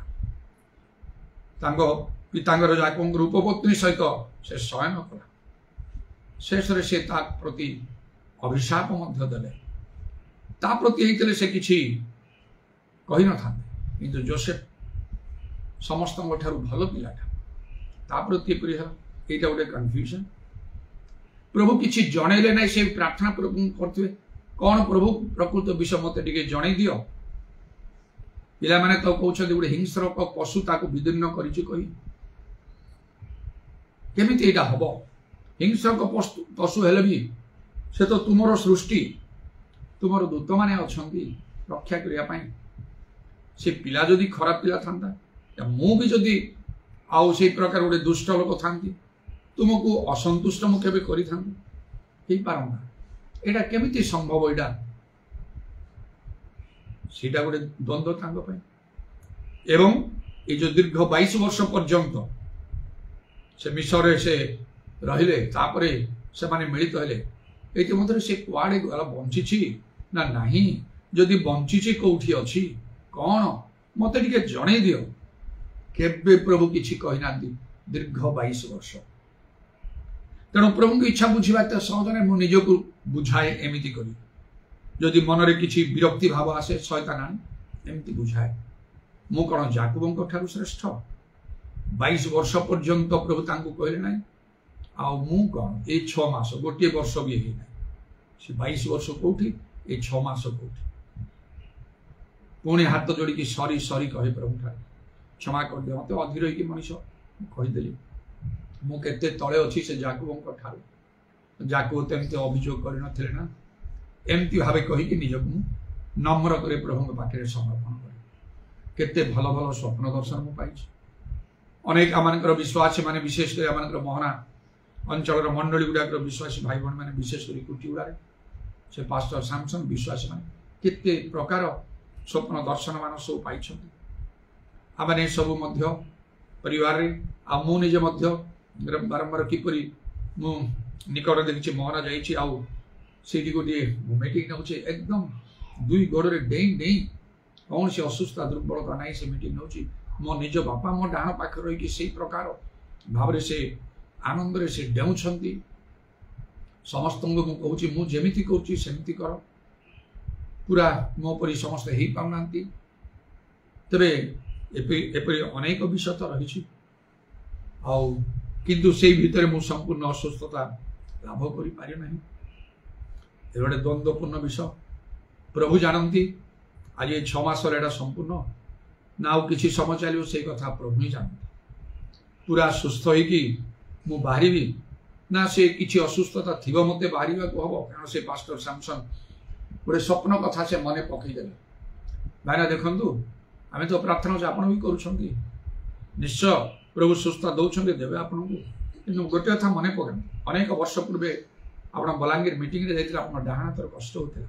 ତାଙ୍କ ପିତାଙ୍କର ଯାକବଙ୍କର ଉପପତ୍ନୀ ସହିତ ସେ ଶୟନ କଲା। ଶେଷରେ ସେ ତା ପ୍ରତି ଅଭିଶାପ ମଧ୍ୟ ଦେଲେ। ତା ପ୍ରତି ହେଇଥିଲେ ସେ କିଛି କହିନଥାନ୍ତେ, କିନ୍ତୁ ଯୋସେଫ ସମସ୍ତଙ୍କ ଠାରୁ ଭଲ ପିଲାଟା, ତା ପ୍ରତି ଏପରି ହେଲା। ଏଇଟା ଗୋଟେ କନଫ୍ୟୁଜନ। ପ୍ରଭୁ କିଛି ଜଣେଇଲେ ନାହିଁ। ସେ ପ୍ରାର୍ଥନା ପ୍ରଭୁ କରୁଥିବେ, କଣ ପ୍ରଭୁ ପ୍ରକୃତ ବିଷୟ ମତେ ଟିକେ ଜଣେଇ ଦିଅ। ପିଲାମାନେ ତ କହୁଛନ୍ତି ଗୋଟେ ହିଂସ୍ର ପଶୁ ତାକୁ ବିଦୀର୍ଣ୍ଣ କରିଛି କହି। କେମିତି ଏଇଟା ହବ? ହିଂସ୍ରକ ପଶୁ ହେଲେ ବି ସେ ତ ତୁମର ସୃଷ୍ଟି, ତୁମର ଦୂତମାନେ ଅଛନ୍ତି ରକ୍ଷା କରିବା ପାଇଁ। ସେ ପିଲା ଯଦି ଖରାପ ପିଲା ଥାନ୍ତା, ମୁଁ ବି ଯଦି ଆଉ ସେଇ ପ୍ରକାର ଗୋଟେ ଦୁଷ୍ଟ ଲୋକ ଥାନ୍ତି, ତୁମକୁ ଅସନ୍ତୁଷ୍ଟ ମୁଁ କେବେ କରିଥାନ୍ତି? ହେଇପାରନ୍ତା। ଏଇଟା କେମିତି ସମ୍ଭବ? ଏଇଟା ସେଇଟା ଗୋଟେ ଦ୍ୱନ୍ଦ୍ୱ ତାଙ୍କ ପାଇଁ। ଏବଂ ଏଇ ଯୋଉ ଦୀର୍ଘ 22 ବର୍ଷ ପର୍ଯ୍ୟନ୍ତ ସେ ମିଶରରେ ସେ ରହିଲେ, ତାପରେ ସେମାନେ ମିଳିତ ହେଲେ। ଏଇଠି ମଧ୍ୟରେ ସେ କୁଆଡେ ଗଲା, ବଞ୍ଚିଛି ନା ନାହିଁ? ଯଦି ବଞ୍ଚିଛି କୋଉଠି ଅଛି କଣ ମତେ ଟିକେ ଜଣେଇ ଦିଅ। କେବେ ପ୍ରଭୁ କିଛି କହିନାହାନ୍ତି ଦୀର୍ଘ 22 ବର୍ଷ। ତେଣୁ ପ୍ରଭୁଙ୍କ ଇଚ୍ଛା ବୁଝିବା ଏତେ ସହଜ ନାହିଁ। ମୁଁ ନିଜକୁ ବୁଝାଏ ଏମିତି କରି। ଯଦି ମନରେ କିଛି ବିରକ୍ତି ଭାବ ଆସେ, ଶୟତାନ ଆଣେ, ଏମିତି ବୁଝାଏ। ମୁଁ କଣ ଯାକୁବଙ୍କ ଠାରୁ ଶ୍ରେଷ୍ଠ? 22 ବର୍ଷ ପର୍ଯ୍ୟନ୍ତ ପ୍ରଭୁ ତାଙ୍କୁ କହିଲେ ନାହିଁ। ଆଉ ମୁଁ କଣ? ଏଇ 6 ମାସ, ଗୋଟିଏ ବର୍ଷ ବି ହେଇନାହିଁ। ସେ 22 ବର୍ଷ କୋଉଠି, ଏଇ 6 ମାସ କୋଉଠି? ପୁଣି ହାତ ଯୋଡ଼ିକି ସରି ସରି କହେ ପ୍ରଭୁଠାରେ, କ୍ଷମା କରିଦିଅ ମତେ, ଅଧୀର ହେଇକି ମଣିଷ କହିଦେଲି। ମୁଁ କେତେ ତଳେ ଅଛି ସେ ଯାକୁବଙ୍କ ଠାରୁ। ଯାକୁବ ତେମିତି ଅଭିଯୋଗ କରିନଥିଲେ ନା। ଏମିତି ଭାବେ କହିକି ନିଜକୁ ମୁଁ ନମ୍ର କରି ପ୍ରଭୁଙ୍କ ପାଖରେ ସମର୍ପଣ କରେ। କେତେ ଭଲ ଭଲ ସ୍ୱପ୍ନ ଦର୍ଶନ ମୁଁ ପାଇଛି। ଅନେକ ଆମମାନଙ୍କର ବିଶ୍ୱାସୀ ମାନେ, ବିଶେଷ କରି ଆମମାନଙ୍କର ମୋହନା ଅଞ୍ଚଳର ମଣ୍ଡଳୀ ଗୁଡ଼ାକର ବିଶ୍ୱାସୀ ଭାଇ ଭଉଣୀ ମାନେ, ବିଶେଷ କରି କୁଟି ଗୁଡ଼ାରେ ସେ ପାଷ୍ଟର ସାମସନ ବିଶ୍ୱାସୀ ମାନେ କେତେ ପ୍ରକାର ସ୍ୱପ୍ନ ଦର୍ଶନ ମାନ ସବୁ ପାଇଛନ୍ତି। ଆମେ ସବୁ ମଧ୍ୟ ପରିବାରରେ, ଆଉ ମୁଁ ନିଜେ ମଧ୍ୟ ବାରମ୍ବାର କିପରି ମୁଁ ନିକଟ ଦେଖିଛି, ମୋହନା ଯାଇଛି, ଆଉ ସେଇଠି ଗୋଟିଏ ମିଟିଂ ନେଉଛି, ଏକଦମ 2 ଗୋଡ଼ରେ ଡେଇଁ ଡେଇଁ, କୌଣସି ଅସୁସ୍ଥ ଦୁର୍ବଳତା ନାହିଁ, ସେ ମିଟିଂ ନେଉଛି। ମୋ ନିଜ ବାପା ମୋ ଡାହାଣ ପାଖରେ ରହିକି ସେଇ ପ୍ରକାର ଭାବରେ ସେ ଆନନ୍ଦରେ ସେ ଡେଉଁଛନ୍ତି। ସମସ୍ତଙ୍କୁ ମୁଁ କହୁଛି, ମୁଁ ଯେମିତି କରୁଛି ସେମିତି କର। ପୁରା ମୋ ପରି ସମସ୍ତେ ହେଇପାରୁନାହାନ୍ତି। ତେବେ ଏପରି ଅନେକ ବିଷୟ ତ ରହିଛି, ଆଉ କିନ୍ତୁ ସେଇ ଭିତରେ ମୁଁ ସମ୍ପୂର୍ଣ୍ଣ ଅସୁସ୍ଥତା ଲାଭ କରିପାରି ନାହିଁ। ଏ ଗୋଟେ ଦ୍ୱନ୍ଦ୍ୱପୂର୍ଣ୍ଣ ବିଷୟ। ପ୍ରଭୁ ଜାଣନ୍ତି ଆଜି 6 ମାସରେ ଏଇଟା ସମ୍ପୂର୍ଣ୍ଣ ନା ଆଉ କିଛି ସମୟ ଚାଲିବ, ସେଇ କଥା ପ୍ରଭୁ ହିଁ ଜାଣନ୍ତି। ପୁରା ସୁସ୍ଥ ହେଇକି ମୁଁ ବାହାରିବି ନା ସେ କିଛି ଅସୁସ୍ଥତା ଥିବ ମତେ ବାହାରିବାକୁ ହବ? କାରଣ ସେ ପାଷ୍ଟର ସାମସନ ଗୋଟେ ସ୍ୱପ୍ନ କଥା ସେ ମନେ ପକେଇଦେଲେ। ଭାଇନା ଦେଖନ୍ତୁ, ଆମେ ତ ପ୍ରାର୍ଥନା କରୁଛୁ, ଆପଣ ବି କରୁଛନ୍ତି, ନିଶ୍ଚୟ ପ୍ରଭୁ ସୁସ୍ଥ ଦଉଛନ୍ତି, ଦେବେ ଆପଣଙ୍କୁ। କିନ୍ତୁ ଗୋଟେ କଥା ମନେ ପକାନ୍ତୁ, ଅନେକ ବର୍ଷ ପୂର୍ବେ ଆପଣ ବଲାଙ୍ଗୀର ମିଟିଂରେ ଯାଇଥିଲେ, ଆପଣ ଡାହାଣ ହାତର କଷ୍ଟ ହଉଥିଲା,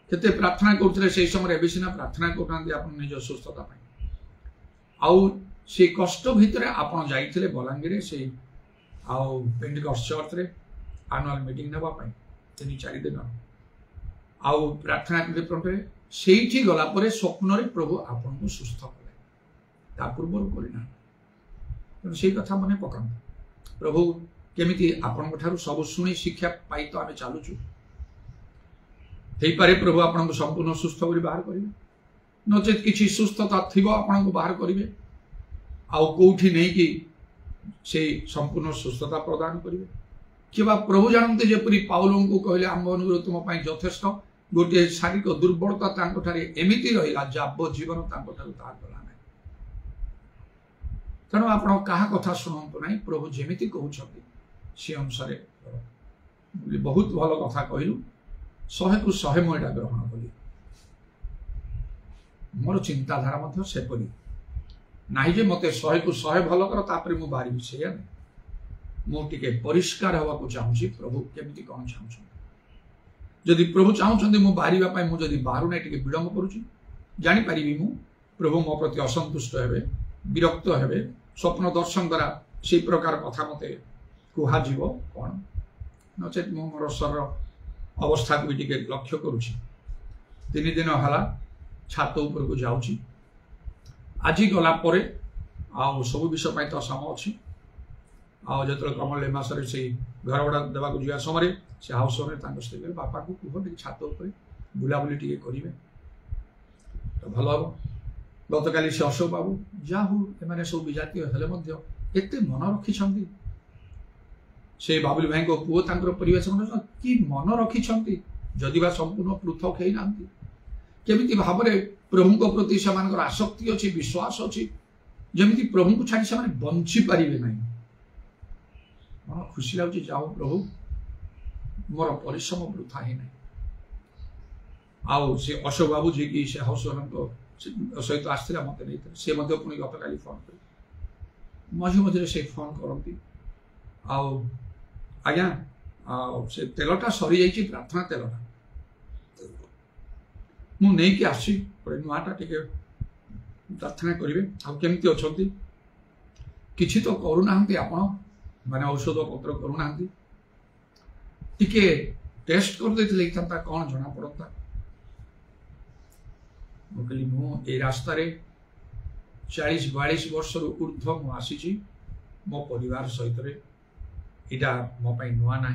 କେତେ ପ୍ରାର୍ଥନା କରୁଥିଲେ ସେଇ ସମୟରେ। ଏବେ ସିନା ପ୍ରାର୍ଥନା କରୁନାହାନ୍ତି ଆପଣ ନିଜ ସୁସ୍ଥତା ପାଇଁ। ଆଉ ସେଇ କଷ୍ଟ ଭିତରେ ଆପଣ ଯାଇଥିଲେ ବଲାଙ୍ଗୀରରେ, ସେଇ ଆଉ ପେଣ୍ଟିକଷ୍ଟ ଚର୍ଚ୍ଚରେ ଆନୁଆଲ ମିଟିଂ ନେବା ପାଇଁ 3-4 ଦିନ। आउ प्रार्थना करते से गला स्वप्न प्रभु आपन को सुस्थ कले ता पूर्व करना से कथा मन पका प्रभु केमिति आपण सब शुणी शिक्षा पाई तो आम चलुचु पारे प्रभु आपन को संपूर्ण सुस्थ कर बाहर करेंगे नचेत किसी सुस्थता थी आपन को बाहर करेंगे आउ कौटी नहीं कि से संपूर्ण सुस्थता प्रदान करेंगे कि प्रभु जानते जपरी पाउलों को कहले आम अनुग्रह तुम यथेष्ट गोटे शारीरिक दुर्बलता एमती रहा जाब जीवन गला ना तेणु आप कथा शुणु ना प्रभु जमीती कहते सी अनुसार बहुत भल कथा कहलु 100 को 100 मुझे ग्रहण कली मोर चिंताधारा सेपरी ना जे मत 100 को 100 भल कर तापर मु बाहरी से मुझे परिष्कार हवा को चाहूँगी प्रभु केमी कौन चाहूँ जदि प्रभु चाहते मु बाहर मुझे बाहर ना टे विलम्ब करुँच जानीपरि मु प्रभु मो प्रति असंतुष्ट हे विरक्त हे स्वप्न दर्शन द्वारा से प्रकार कथा मत कह कौन नचेत मु मोर शरीर अवस्था को भी टे लक्ष्य करुँच 3 दिन है छात उपर को जाऊँगी आज गला आउ सब विषय तो समय अच्छी जो कमल मसरे से घर भड़ा देवाक जा समय से हाउस ओनर स्त्री बापा को कह छात बुलाबुली टे करेंगे तो भल हम गत काली से अशोक बाबू जाहू एम सब विजातीय एत मन रखी से बाबुल भाई को पुओ परिवेश कि मन रखी जदि बा संपूर्ण पृथक होना केमी भाव प्रभु प्रति से आसक्ति अच्छी विश्वास अच्छी जमी प्रभु को छाड़ी से बंची पारे ना मन खुशी लगे जाओ प्रभु मोर परिश्रम वृथा ही ना आउ से अशोक बाबू जी की से हाउस ओनर सहित आसला मत नहीं सी पुणी गत काली फोन कर मझे मझे से फोन करती आज्ञा से तेलटा सरी जाइए प्रार्थना तेलटा मुझे आसी नुआटा टे प्रार्थना करेंगे आमती अच्छा किसी तो करूना आपण माने औषध पत्र करूना टिके टेस्ट कर देते कौन जना पड़ता कहली मु रास्ता 40-42 वर्ष ऊर्ध्व मुझी मो परिवार सहित यहाँ मो नुआ ना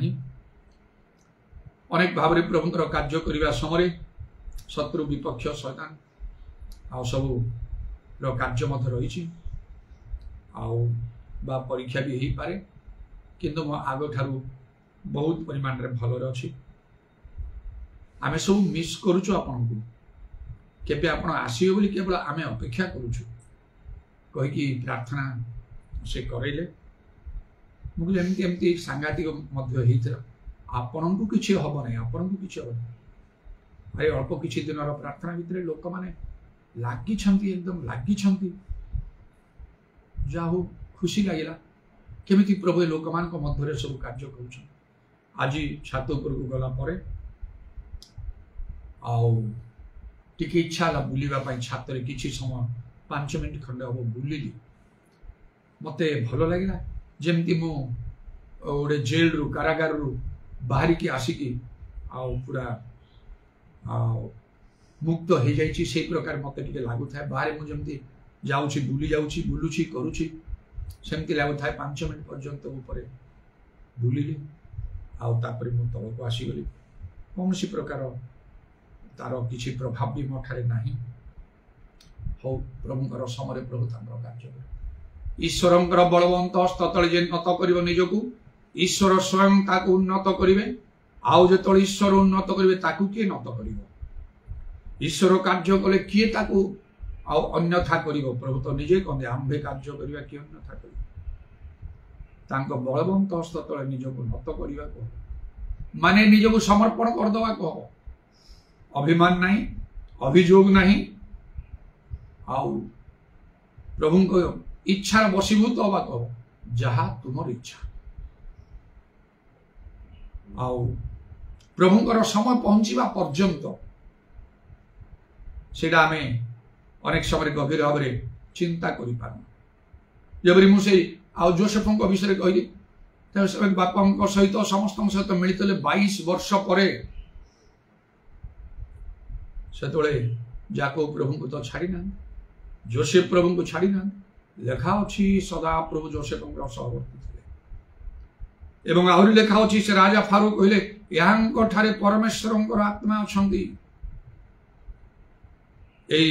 अनेक भाव प्रभुंर कार्य करने समय शत्रु विपक्ष शैतान आ सब कार्य रही परीक्षा भी हो पारे किंतु मो आग ठारू बहुत परिमाण रे भल अच्छी आम सब मिस करुचु आपन को केबे आपण आसीबे बोली केवल आम अपेक्षा करुचु कहीकि प्रार्थना से करैले मुझे एमती एमती सांघातिक आपण को किसी हम ना आपण को किसी हम अरे अल्प किसी दिन प्रार्थना भितर लोक मैंने लगी एकदम लगी जाहू खुशी लगे केमी प्रभु लोक मान मध्य सब कार्य कर आज छात उपर को गला टिके इच्छा है बुलवाई छात किसी समय 5 मिनट खंडे हम बुलिली मत भल लगे जमती मु गोटे जेल रु कारागार रु बाहर की आसिकी पूरा मुक्त हो जाइए से प्रकार मत टे लगुए बाहर मुझे जाऊँगी बुली जाऊँगी बुलूची करुँची सेमती लगुए 5 मिनट पर्यंत ऊपर बुलिली आपर मु तल को आसीगली कौन सी प्रकार तार किसी प्रभाव भी मोठारे ना हो प्रभुंर समय प्रभु कार्य ईश्वर बलवंत हस्तले जे नत कर निजक ईश्वर स्वयं ताकू उन्नत करेंगे आउ जो ईश्वर उन्नत करेंगे ताकू किए नत कर ईश्वर कार्य कले किए ताकू अन्यथा कर प्रभु तो निजे कहते आंबे कार्य करवा किए अन्यथा कर बलवंत हस्त तले निजक नत करने को माने निजक समर्पण करदे कह अभिमान नहीं अभियोग नहीं प्रभु को इच्छा वशीभूत हवा कह जहा तुम इच्छा प्रभुंर समय पहुंचवा पर्यंत से अनेक समय गभीर भाव में चिंता कर जबरी मुझे जोसेफ विषय कहली बापा सहित समस्त सहित मिलित 22 वर्ष पर ସେତେବେଳେ ଯାକୋବ ପ୍ରଭୁଙ୍କୁ ତ ଛାଡ଼ି ନାହାନ୍ତି, ଯୋସେଫ ପ୍ରଭୁଙ୍କୁ ଛାଡ଼ି ନାହାନ୍ତି। ଲେଖା ଅଛି ସଦା ପ୍ରଭୁ ଯୋସେଫଙ୍କ ସହବର୍ତ୍ତୀ ଥିଲେ। ଏବଂ ଆହୁରି ଲେଖା ଅଛି ସେ ରାଜା ଫାରୁକ କହିଲେ ୟାଙ୍କ ଠାରେ ପରମେଶ୍ୱରଙ୍କର ଆତ୍ମା ଅଛନ୍ତି। এই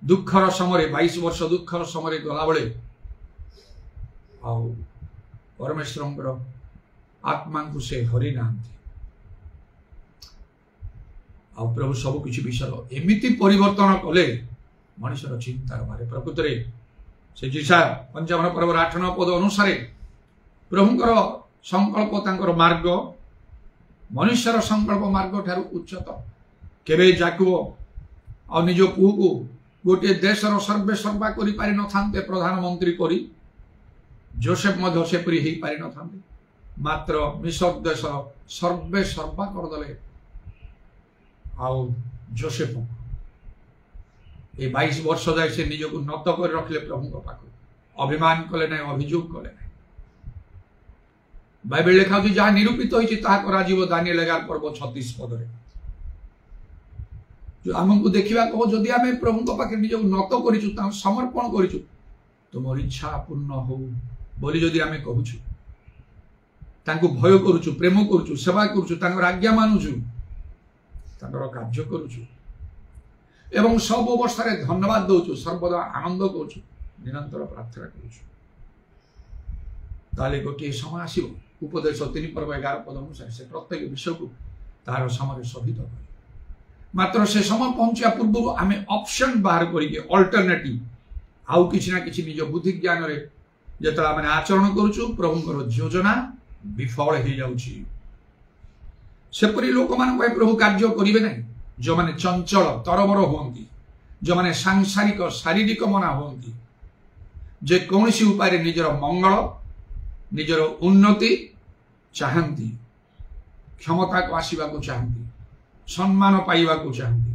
ଦୁଃଖର ସମୟରେ 22 ବର୍ଷ ଦୁଃଖର ସମୟରେ ଗଲାବେଳେ ଆଉ ପରମେଶ୍ୱରଙ୍କର ଆତ୍ମାଙ୍କୁ ସେ ହରି ନାହାନ୍ତି। ଆଉ ପ୍ରଭୁ ସବୁ କିଛି ବିଷୟ ଏମିତି ପରିବର୍ତ୍ତନ କଲେ ମଣିଷର ଚିନ୍ତାର ବାହାରେ। ପ୍ରକୃତରେ ସେ ଯିଶାୟା 55 ପର୍ବର 8-9 ପଦ ଅନୁସାରେ ପ୍ରଭୁଙ୍କର ସଂକଳ୍ପ ତାଙ୍କର ମାର୍ଗ ମନୁଷ୍ୟର ସଂକଳ୍ପ ମାର୍ଗ ଠାରୁ ଉଚ୍ଚତ। କେବେ ଯାକୋବ ଆଉ ନିଜ ପୁଅକୁ ଗୋଟିଏ ଦେଶର ସର୍ବେ ସର୍ବା କରିପାରି ନଥାନ୍ତେ ପ୍ରଧାନମନ୍ତ୍ରୀ କରି, ଯୋସେଫ ମଧ୍ୟ ସେପରି ହେଇପାରି ନଥାନ୍ତେ। ମାତ୍ର ମିଶର ଦେଶର ସର୍ବେ ସର୍ବା କରିଦେଲେ ଆଉ ଯୋସେଫ ଏ 22 ବର୍ଷ ଯାଏ ସେ ନିଜକୁ ନତ କରି ରଖିଲେ ପ୍ରଭୁଙ୍କ ପାଖକୁ, ଅଭିମାନ କଲେ ନାହିଁ, ଅଭିଯୋଗ କଲେ ନାହିଁ। ବାଇବେଲ ଲେଖା ହେଉଛି ଯାହା ନିରୂପିତ ହୋଇଛି ତାହା କରାଯିବ, ଦାନିଏଲ 11 ପର୍ବ 36 ପଦରେ। ଆମକୁ ଦେଖିବାକୁ ହବ ଯଦି ଆମେ ପ୍ରଭୁଙ୍କ ପାଖରେ ନିଜକୁ ନତ କରିଛୁ, ତାଙ୍କୁ ସମର୍ପଣ କରିଛୁ, ତୁମର ଇଚ୍ଛା ପୂର୍ଣ୍ଣ ହଉ ବୋଲି ଯଦି ଆମେ କହୁଛୁ, ତାଙ୍କୁ ଭୟ କରୁଛୁ, ପ୍ରେମ କରୁଛୁ, ସେବା କରୁଛୁ, ତାଙ୍କର ଆଜ୍ଞା ମାନୁଛୁ, ତାଙ୍କର କାର୍ଯ୍ୟ କରୁଛୁ ଏବଂ ସବୁ ଅବସ୍ଥାରେ ଧନ୍ୟବାଦ ଦଉଛୁ, ସର୍ବଦା ଆନନ୍ଦ କରୁଛୁ, ନିରନ୍ତର ପ୍ରାର୍ଥନା କରୁଛୁ, ତାହେଲେ ଗୋଟିଏ ସମୟ ଆସିବ ଉପଦେଶ 3 ପର୍ବ 11 ପଦ ଅନୁସାରେ ସେ ପ୍ରତ୍ୟେକ ବିଷୟକୁ ତାହାର ସମୟରେ ସଭିତ କରିବ। ମାତ୍ର ସେ ସମୟ ପହଞ୍ଚିବା ପୂର୍ବରୁ ଆମେ ଅପସନ ବାହାର କରିକି ଅଲ୍ଟରନେଟିଭ ଆଉ କିଛି ନା କିଛି ନିଜ ବୁଦ୍ଧି ଜ୍ଞାନରେ ଯେତେବେଳେ ଆମେ ଆଚରଣ କରୁଛୁ, ପ୍ରଭୁଙ୍କର ଯୋଜନା ବିଫଳ ହେଇଯାଉଛି। ସେପରି ଲୋକମାନଙ୍କ ପାଇଁ ପ୍ରଭୁ କାର୍ଯ୍ୟ କରିବେ ନାହିଁ ଯେଉଁମାନେ ଚଞ୍ଚଳ ତରବର ହୁଅନ୍ତି, ଯେଉଁମାନେ ସାଂସାରିକ ଶାରୀରିକ ମନା ହୁଅନ୍ତି, ଯେ କୌଣସି ଉପାୟରେ ନିଜର ମଙ୍ଗଳ ନିଜର ଉନ୍ନତି ଚାହାନ୍ତି, କ୍ଷମତାକୁ ଆସିବାକୁ ଚାହାନ୍ତି, ସମ୍ମାନ ପାଇବାକୁ ଚାହାନ୍ତି।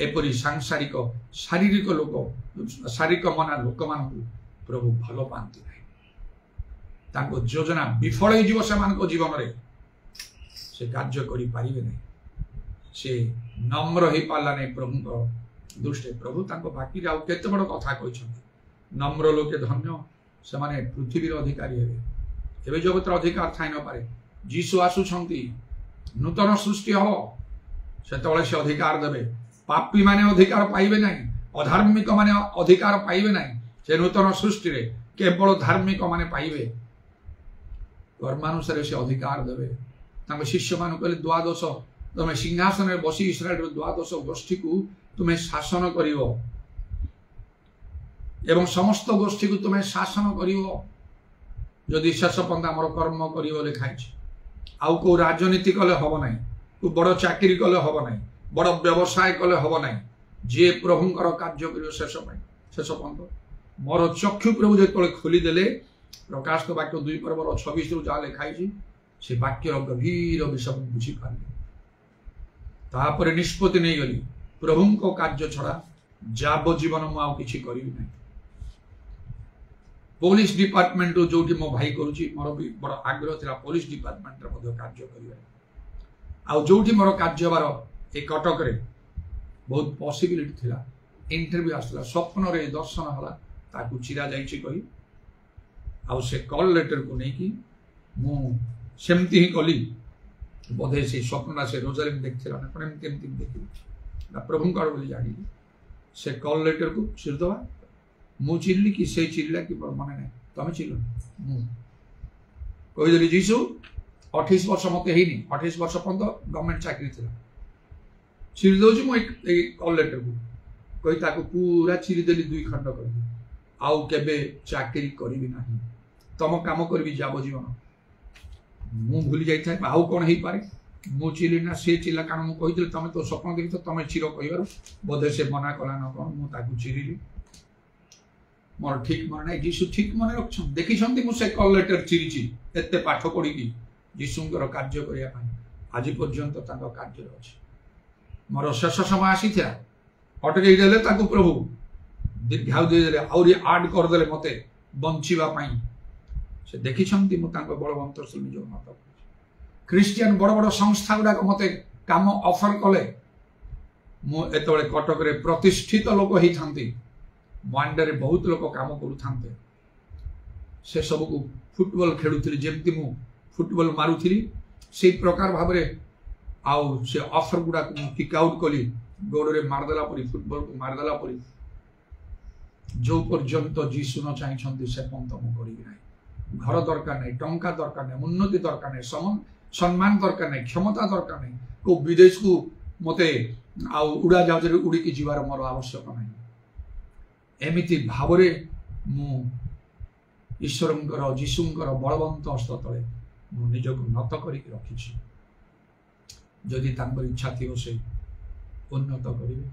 ଏପରି ସାଂସାରିକ ଶାରୀରିକ ଲୋକ ଶାରୀରିକ ମନା ଲୋକମାନଙ୍କୁ ପ୍ରଭୁ ଭଲ ପାଆନ୍ତି ନାହିଁ। ତାଙ୍କ ଯୋଜନା ବିଫଳ ହେଇଯିବ ସେମାନଙ୍କ ଜୀବନରେ, ସେ କାର୍ଯ୍ୟ କରିପାରିବେ ନାହିଁ। ସେ ନମ୍ର ହେଇପାରିଲା ନାହିଁ ପ୍ରଭୁଙ୍କ ଦୃଷ୍ଟିରେ। ପ୍ରଭୁ ତାଙ୍କ ବାକିରେ ଆଉ କେତେ ବଡ଼ କଥା କହିଛନ୍ତି, ନମ୍ର ଲୋକେ ଧନ୍ୟ ସେମାନେ ପୃଥିବୀର ଅଧିକାରୀ ହେବେ। ଏବେ ଜଗତର ଅଧିକାର ଥାଇ ନପାରେ, ଯୀଶୁ ଆସୁଛନ୍ତି, ନୂତନ ସୃଷ୍ଟି ହବ, ସେତେବେଳେ ସେ ଅଧିକାର ଦେବେ। ପାପୀ ମାନେ ଅଧିକାର ପାଇବେ ନାହିଁ, ଅଧାର୍ମିକ ମାନେ ଅଧିକାର ପାଇବେ ନାହିଁ। ସେ ନୂତନ ସୃଷ୍ଟିରେ କେବଳ ଧାର୍ମିକ ମାନେ ପାଇବେ। କର୍ମାନୁସାରେ ସେ ଅଧିକାର ଦେବେ। ତାଙ୍କ ଶିଷ୍ୟମାନଙ୍କୁ କହିଲେ ଦ୍ୱାଦଶ ତୁମେ ସିଂହାସନରେ ବସି ଇସ୍ରାଏଲର ଦ୍ୱାଦଶ ଗୋଷ୍ଠୀକୁ ତୁମେ ଶାସନ କରିବ ଏବଂ ସମସ୍ତ ଗୋଷ୍ଠୀକୁ ତୁମେ ଶାସନ କରିବ ଯଦି ଶେଷ ପର୍ଯ୍ୟନ୍ତ ଆମର କର୍ମ କରିବ ଲେଖା ହେଇଛି। ଆଉ କୋଉ ରାଜନୀତି କଲେ ହବ ନାହିଁ, କୋଉ ବଡ଼ ଚାକିରି କଲେ ହବ ନାହିଁ, ବଡ଼ ବ୍ୟବସାୟ କଲେ ହବ ନାହିଁ। ଯିଏ ପ୍ରଭୁଙ୍କର କାର୍ଯ୍ୟ କରିବ ଶେଷ ପର୍ଯ୍ୟନ୍ତ। ମୋର ଚକ୍ଷୁ ପ୍ରଭୁ ଯେତେବେଳେ ଖୋଲିଦେଲେ, ପ୍ରକାଶିତ ବାକ୍ୟ 2 ପର୍ବର 26ରୁ ଯାହା ଲେଖା ହେଇଛି, ସେ ବାକ୍ୟର ଗଭୀର ବିଷୟ ବୁଝିପାରିଲି। ତାପରେ ନିଷ୍ପତ୍ତି ନେଇଗଲି, ପ୍ରଭୁଙ୍କ କାର୍ଯ୍ୟ ଛଡ଼ା ଯାବଜୀବନ ମୁଁ ଆଉ କିଛି କରିବି ନାହିଁ। ପୋଲିସ ଡିପାର୍ଟମେଣ୍ଟରୁ ଯୋଉଠି ମୋ ଭାଇ କରୁଛି, ମୋର ବି ବଡ଼ ଆଗ୍ରହ ଥିଲା ପୋଲିସ ଡିପାର୍ଟମେଣ୍ଟରେ ମଧ୍ୟ କାର୍ଯ୍ୟ କରିବା। ଆଉ ଯୋଉଠି ମୋର କାର୍ଯ୍ୟ ହେବାର ଏ କଟକରେ ବହୁତ ପସିବିଲିଟି ଥିଲା, ଇଣ୍ଟରଭ୍ୟୁ ଆସିଥିଲା, ସ୍ୱପ୍ନରେ ଦର୍ଶନ ହେଲା, ତାକୁ ଚିରା ଯାଇଛି କହି ଆଉ ସେ କଲ୍ ଲେଟରକୁ ନେଇକି ମୁଁ ସେମିତି ହିଁ କଲି। ବୋଧେ ସେ ସ୍ୱପ୍ନଟା ସେ ରୋଜାଲିନ୍ ଦେଖିଥିଲା ନା କ'ଣ, ଏମିତି ଦେଖିଲି ନା ପ୍ରଭୁଙ୍କର ବୋଲି ଜାଣିଲି। ସେ କଲ୍ ଲେଟରକୁ ଚିରିଦେବା, ମୁଁ ଚିରିଲି କି ସେ ଚିରିଲା କି ମନେ ନାହିଁ, ତମେ ଚିରିଲ, ମୁଁ କହିଦେଲି ଯୀଶୁ 28 ବର୍ଷ ମତେ ହେଇନି, 28 ବର୍ଷ ପର୍ଯ୍ୟନ୍ତ ଗଭର୍ଣ୍ଣମେଣ୍ଟ ଚାକିରି ଥିଲା, ଚିରି ଦେଉଛି ମୁଁ ଏଇ କଲ୍ ଲେଟରକୁ କହି ତାକୁ ପୁରା ଚିରିଦେଲି, 2 ଖଣ୍ଡ କରିଲି। ଆଉ କେବେ ଚାକିରି କରିବି ନାହିଁ, ତମ କାମ କରିବି ଯାବଜୀବନ। ମୁଁ ଭୁଲି ଯାଇଥାଏ ଆଉ କ'ଣ ହେଇପାରେ, ମୁଁ ଚିରିଲି ନା ସେ ଚିରିଲା, କାରଣ ମୁଁ କହିଥିଲି ତମେ ତ ସ୍ୱପ୍ନ ଦେଖିଛ, ତମେ ଚିର କହିବାରୁ ବୋଧେ ସେ ମନା କଲା ନା କ'ଣ, ମୁଁ ତାକୁ ଚିରିଲି। ମୋର ଠିକ୍ ମନେ ନାହିଁ, ଯୀଶୁ ଠିକ୍ ମନେ ରଖିଛନ୍ତି, ଦେଖିଛନ୍ତି ମୁଁ ସେ କଲ୍ ଲେଟର ଚିରିଛି ଏତେ ପାଠ ପଢ଼ିକି ଯୀଶୁଙ୍କର କାର୍ଯ୍ୟ କରିବା ପାଇଁ। ଆଜି ପର୍ଯ୍ୟନ୍ତ ତାଙ୍କ କାର୍ଯ୍ୟରେ ଅଛି। ମୋର ଶେଷ ସମୟ ଆସିଥିଲା, ଅଟକେଇ ଦେଲେ ତାକୁ ପ୍ରଭୁ, ଦୀର୍ଘାୟୁ ଦେଇଦେଲେ, ଆହୁରି ଆଡ୍ କରିଦେଲେ ମତେ ବଞ୍ଚିବା ପାଇଁ। ସେ ଦେଖିଛନ୍ତି ମୁଁ ତାଙ୍କ ବଳବନ୍ତ ନିଜ ମତ। ଖ୍ରୀଷ୍ଟିଆନ ବଡ଼ ବଡ଼ ସଂସ୍ଥା ଗୁଡ଼ାକ ମତେ କାମ ଅଫର କଲେ, मु एतबेले कटक रे प्रतिष्ठित लोक ही थांती मांडे बहुत लोक काम करूथांते से सब को फुटबॉल खेलुथिली जेमती मु फुटबॉल मारुथिली से प्रकार भाबरे आउ से ऑफर गुडा किक आउट कली गोड़ रे मारदेला परी फुटबॉल को मारदेला परी जो पर्यंत जीशु न चाहिए से पंत मु करी नहीं घर दरकार नहीं टंका दरकार नहीं उन्नति दरकार नहीं सम्मान दरकार नहीं क्षमता दरकार नहीं को विदेश को मते आउ उड़ा जाउजे उड़ी की जीवार मोर आवश्यक नहीं एमिति भावरे मु ईश्वरंकर जीशुंकर बलवंत हस्त तले मु निजको नत करी रखिछि जदि तांकर इच्छा थियो से उन्नत करिवे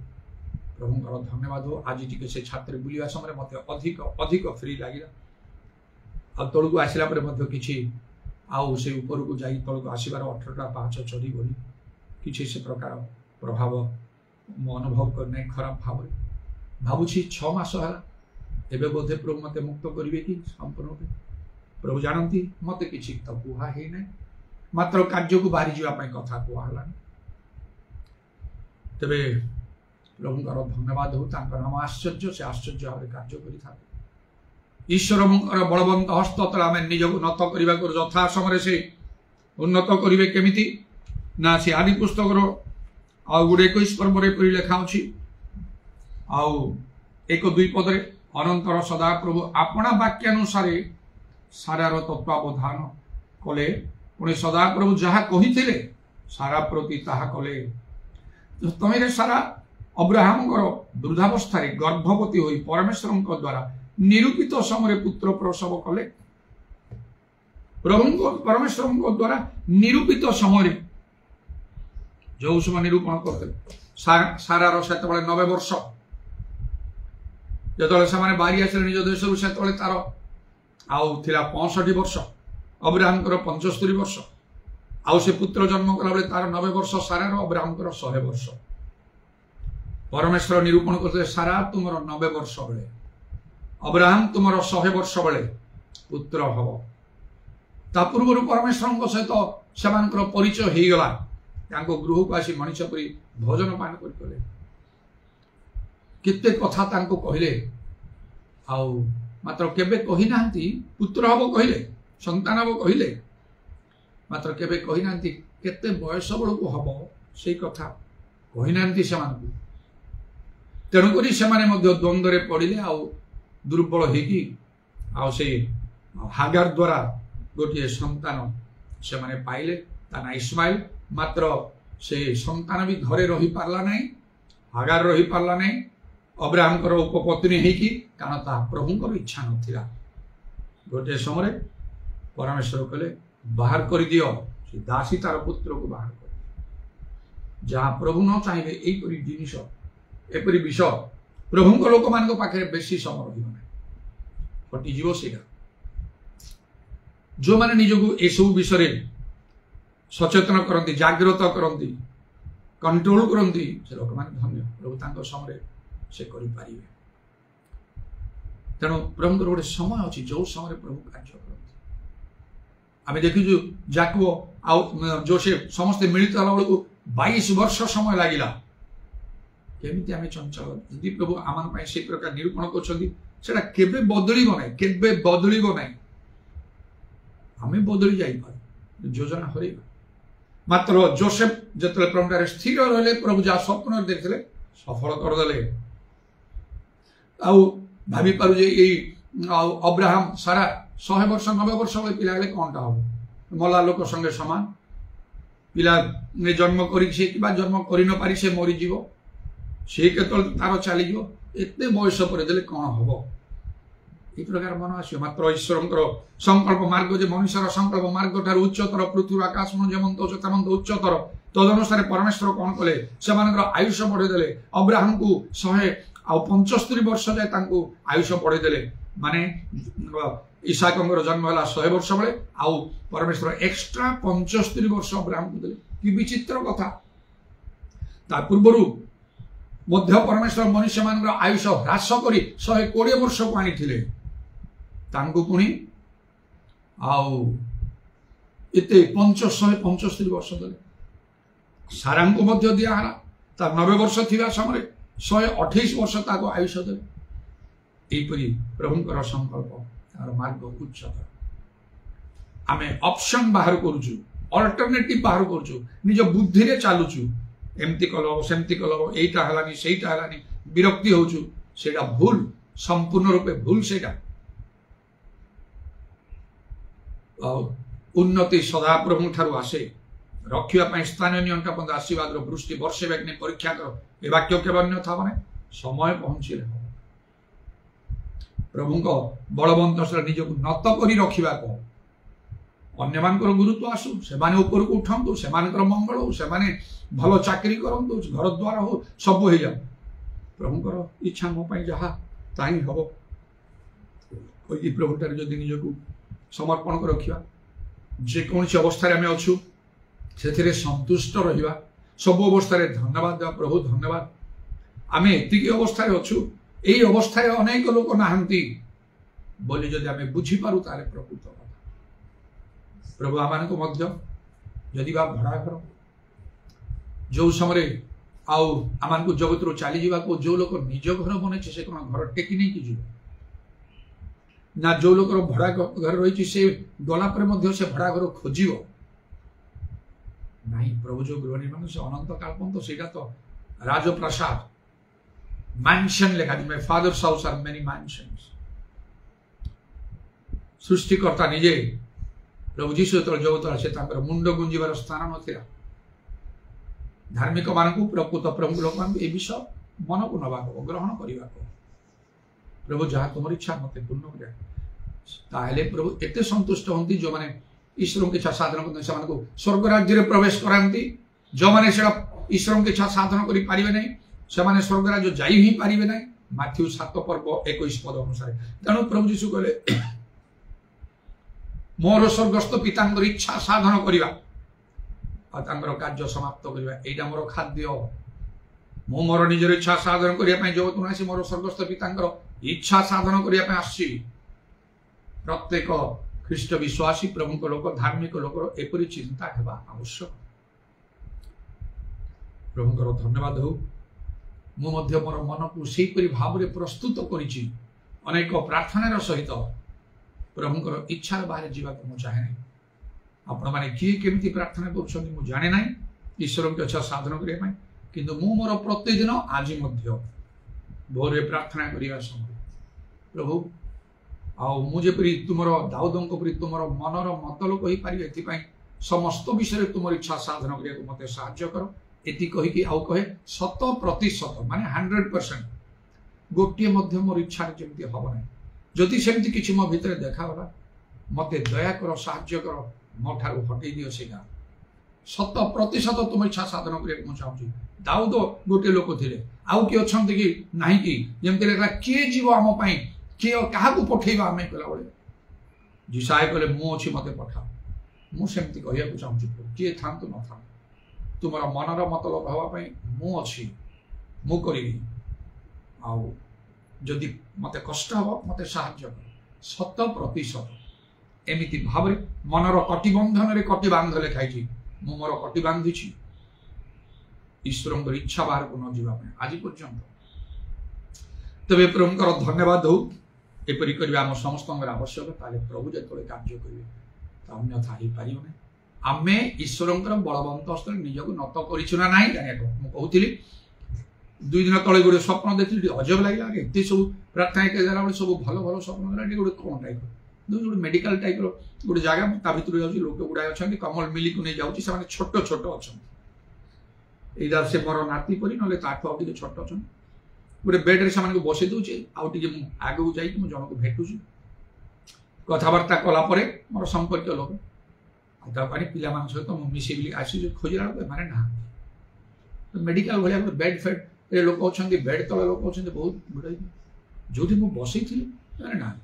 प्रभुंकर धन्यवाद हो आज टिके से छात्र बुलिया समय मते अधिक अधिक फ्री लागिला आ तळकु आसिला परे मते किछि आउ से ऊपर को जाई तळकु आसीबार 18टा पाँच चढ़ी गली किछि से प्रकार प्रभाव मो अनुभव करने खराब भाव भावुछि 6 मास हला एबे बोधे प्रभु मते मुक्त करिवे कि संपूर्ण प्रभु जानती मते किछि त कुहा हे नै मात्र कार्य को बाहरी जीवा पई कथा कुहा हला तबे प्रभुंकर धन्यवाद हो तांकर नाम आश्चर्य से आश्चर्य भाव कार्य करि थाते ईश्वरंकर बलवंत हस्त तले आमे निजको नत करिबा को यथा समय से उन्नत करिवे केमिति ना से आदि पुस्तक रो आ गुडे 21 पर्व रे परि लेखा अछि आउ 1-2 पद रे अनंतर सदा प्रभु अपना वाक्यानुसारे सारार तत्वावधान कले पुणे सदा प्रभु जहा कहिथिले सारा प्रति ताहा कले तमेरे सारा अब्राहम वृद्धावस्था गर्भवती होई परमेश्वर द्वारा निरूपित समय पुत्र प्रसव कले प्रभु परमेश्वर द्वारा निरूपित समय जो समय निरूपण करते सारार से 90 वर्ष जो से बाहरी आसे निज देश से तार आउ 65 वर्ष अब्राहम 75 वर्ष आउ से पुत्र जन्म कला बेले तार 90 वर्ष सारार अब्राहम 100 वर्ष परमेश्वर निरूपण करते सारा तुमर 90 वर्ष बेले अब्राहम तुमर 100 वर्ष बेले पुत्र हब ता पूर्व परमेश्वर सहित से परिचय हो गला गृह को आसी मनीष परी भोजन पान कर केते कथा तांको कहले आउ मात्र केबे कहि नांती पुत्र हब कहले संतान हब कहले मात्र केबे कहि नांती केते बयस बळ को हब सेई कथा कहि नांती समान तेणु करी सेमाने मध्य द्वंद्व रे पड़िले आउ दुर्बल हेकी आउ से हागार द्वारा गोटे संतान से माने पाइले ता ना इस्माइल मात्र से संतान भी घरे रही पारला नहीं हागार रही पारला नहीं अब्राहम उपपत्नी हेकी कारण ता प्रभुंकर इच्छा नथिला गोटे समय परमेश्वर कले बाहर कर दियो से दासी तार पुत्र को बाहर कर जहाँ प्रभु न चाहिए एपरी जिनिस एपरी विषय प्रभुंक लोक मान पाखे बेसी समय रही हटिजीव से जो मैंने निजको एसबू विषय सचेतन करती जागृत करती कंट्रोल करती से लोक मैंने धन्य प्रभु तांको समय से करें तेणु प्रभु गोटे समय अच्छी जो समय प्रभु कार्य करते आम देखीजु जाकु आउ जोसेफ समस्ते मिलित होला बेलू 22 वर्ष समय लगिला केमिति आमे चंचल यदि प्रभु आमान से प्रकार निरूपण कर केबे बदलिबो नै आमे बदली जाई पार योजना हरेबा मात्र जोसेफ जतले प्रभुरे स्थिर रहले प्रभु जा स्वप्न देखले सफल करदेले आउ भाभी पारु जे अब्राहम सारा 100 वर्ष 90 वर्ष वाले पिला गले कोनटा हो मला लोक संगे समान पिला ने जन्म करी से किबा जन्म करि न पारी से मरि जीवो से केतल तार चली जीवो एते बयस पर देले कोन हबो ए प्रकार मन आसी मात्र ईश्वरंकर संकल्प मार्ग जे मनुष्यर संकल्प मार्ग ठार उच्चतर पृथ्वी आकाश मन जेमंत उच्चतमंत उच्चतर तदनुसार परमेश्वर कोन कले सेमानकर आयुष बढ़े देले अब्राहम को 175 वर्ष जाए तांको आयुष बढ़े देले माने इसाकंगर जन्म होला 100 वर्ष बेले आउ परमेश्वर एक्स्ट्रा 75 वर्ष अब्राहम को देले कि विचित्र कथा ता पूर्वरु मध्य परमेश्वर मनुष्य मान आयुष ह्रास करी 120 वर्ष को आनी तांको पुणी आउ एते 575 वर्ष देले सारा को मध्य दिया हला ता 90 वर्ष थिबा समय 128 वर्ष ताको आयुष देले एपरि प्रभुंकर संकल्प तार मार्ग उच्चतर आमे ऑप्शन बाहर करूछु अल्टरनेटिव बाहर करूछु निज बुद्धि रे चालुछु एमती कलो सेमती कलो एटा हलानी सेटा हलानी विरक्ति होछु सेटा भूल संपूर्ण रूपे भूल सेटा उन्नति सदा प्रभु ठारू आसे रखिया पाई स्थानीय नियंत्रण पद आशीर्वाद वृष्टि वर्षे बेगने परीक्षा कर ए वाक्य केवल अन्य था माने समय पहुंचिले प्रभु को बलवंत सर निज को नत करी रखिबा को अन्य मानकर गुरुत्व आसु से माने ऊपर को उठंतु से मानकर मंगल हो से माने भलो चाकरी करंतु घर द्वार हो सब हो जा प्रभुकर इच्छा मो पई जहा ताही हबो कोई प्रभु तार जदि निज को समर्पण कर रखिबा जे कौन अवस्था रे हमें अछु से संतुष्ट रहिबा सब अवस्था रे धन्यवाद देवा प्रभु धन्यवाद आमे एतिकी अवस्था रे अछु एई अवस्था रे अनेक लोक नाहंती बोली जदि आमे बुझी पारु तारे प्रकृत प्रभु आमान को मध्य जदि बा भड़ा घर जो समय आउ आमान को जगत रो चली जीवा को जो लोक निज घर बने से कोन घर टेकी नहीं की जीव ना जो लोक भड़ा घर रही से गला पर मध्य से भड़ा घर खोजिव नहीं प्रभु जो गृह निर्माण से अनंत काल पर्यंत सेटा तो राजप्रासाद मैंशन लेखा my father's house are many mansions सृष्टिकर्ता निजे प्रभु जीशु तो जगत से मुंड गुंजीवार स्थान नथिला धार्मिक मानकु प्रकृत प्रभु लोक मान ए विषय मन को नबा को ग्रहण करबा को प्रभु जहाँ तुम इच्छा मत पूर्ण करे ताहले प्रभु एते संतुष्ट होंती जो माने ईश्वर की इच्छा साधन करते से को स्वर्ग राज्य रे प्रवेश करांती जो माने से ईश्वर की इच्छा साधन करि पारिबे नै से माने स्वर्ग राज्य जाई ही पारिबे नै माथ्यू 7 पर्व 21 पद अनुसार तनु प्रभु जीशु कहले मोर स्वर्गस्थ पितांकर इच्छा साधन करिवा आ तांकर कार्य समाप्त करिवा एटा मोर खाद्य मो मोर निजर इच्छा साधन करिया पय जगत नासी मोर स्वर्गस्थ पितांकर इच्छा साधन करिया पय आसी प्रत्येक ख्रीष्ट विश्वासी प्रभु लोक धार्मिक लोक एपरी चिंता हेबा आवश्यक प्रभुकर धन्यवाद हो मु मध्य मोर मन को सेपरी भाव रे प्रस्तुत करिछि अनेक प्रार्थनार सहित प्रभुकर इच्छा बाहर जीवा को मु चाहे नहीं आपण माने किए केमती प्रार्थना करछन मु जाने नाही ईश्वर के इच्छा साधन करिया पय किंतु मु मोर प्रतिदिन आज मध्य भोरे प्रार्थना करिया समय प्रभु आ मुझेपरी तुमर दाऊदों परी तुमर मनर मतल कही पारि एथि समस्त विषय तुम इच्छा साधन करिया को मते साहाय्य करो एति कहि आउ कहे 100% माने 100% गोटे मध्य मोर इच्छा जेमति हबो नै जदि सेमति किछि मो भितरे देखा होला मते दया करो साहाय्य करो मो ठारू हटै दियो सेगा 100% तुम इच्छा साधन करिया को चाहूची दाऊद गोटे लोक थिले आउ कि अछंती कि नाही कि जेमति लेखला के जीव हम पई के कहा को पठेबा हमें कला बळे जिसाय कहले मु अछि मते पठा मु सेमति कहिया को चाहूची के थांतु न था तुमरा मनर मतलब भावा पई मु अछि मु करिबी आउ जदि मते कष्ट हो मते साहाय्य कर 100% एमिति भाबरे मनर कटिबंधन रे कटि बांध लेखाइछि मु मोर कटि बांधिछि ईश्वरंकर इच्छा बाहर को न जीवा पई आज पर्यंत तबे प्रभुकर धन्यवाद हो एपरी करबा हम समस्तंगर आवश्यक ताले प्रभु जेतले कार्य करिवे ता अन्यथा ही पारियो नै आमे ईश्वरंकर बलवंत हस्ते निजको नत करिछु ना नाही जाने को मु कहउतिली 2 दिन तळे गोटे स्वप्न देखिली अजब लागिला एते सब प्रार्थना के जरा सब भलो भलो स्वप्न देला गोटे कोन टाइप गोटे मेडिकल टाइप रो गोटे जागा ता भितर जाउची लोक गुडा अछंती कमल मिली को नै जाउची से माने छोटो छोटो अछंती एदा से मोर नाती परी नले ताठो आउटी के छोटो अछन गोटे बेड रे सामान को बसे दउची आउटी के मु आगु जाई कि मु जन को भेटुची कथावार्ता कला परे मोर संपर्क लोक आदा पानी पिला मान सहित मु मिसेबिली आसी जो खोजिला माने ना मेडिकल भलिया बेड फेड ए लोक अछंती बेड तले लोक अछंती बहुत भिड़ जोठी मु बसई थिली माने ना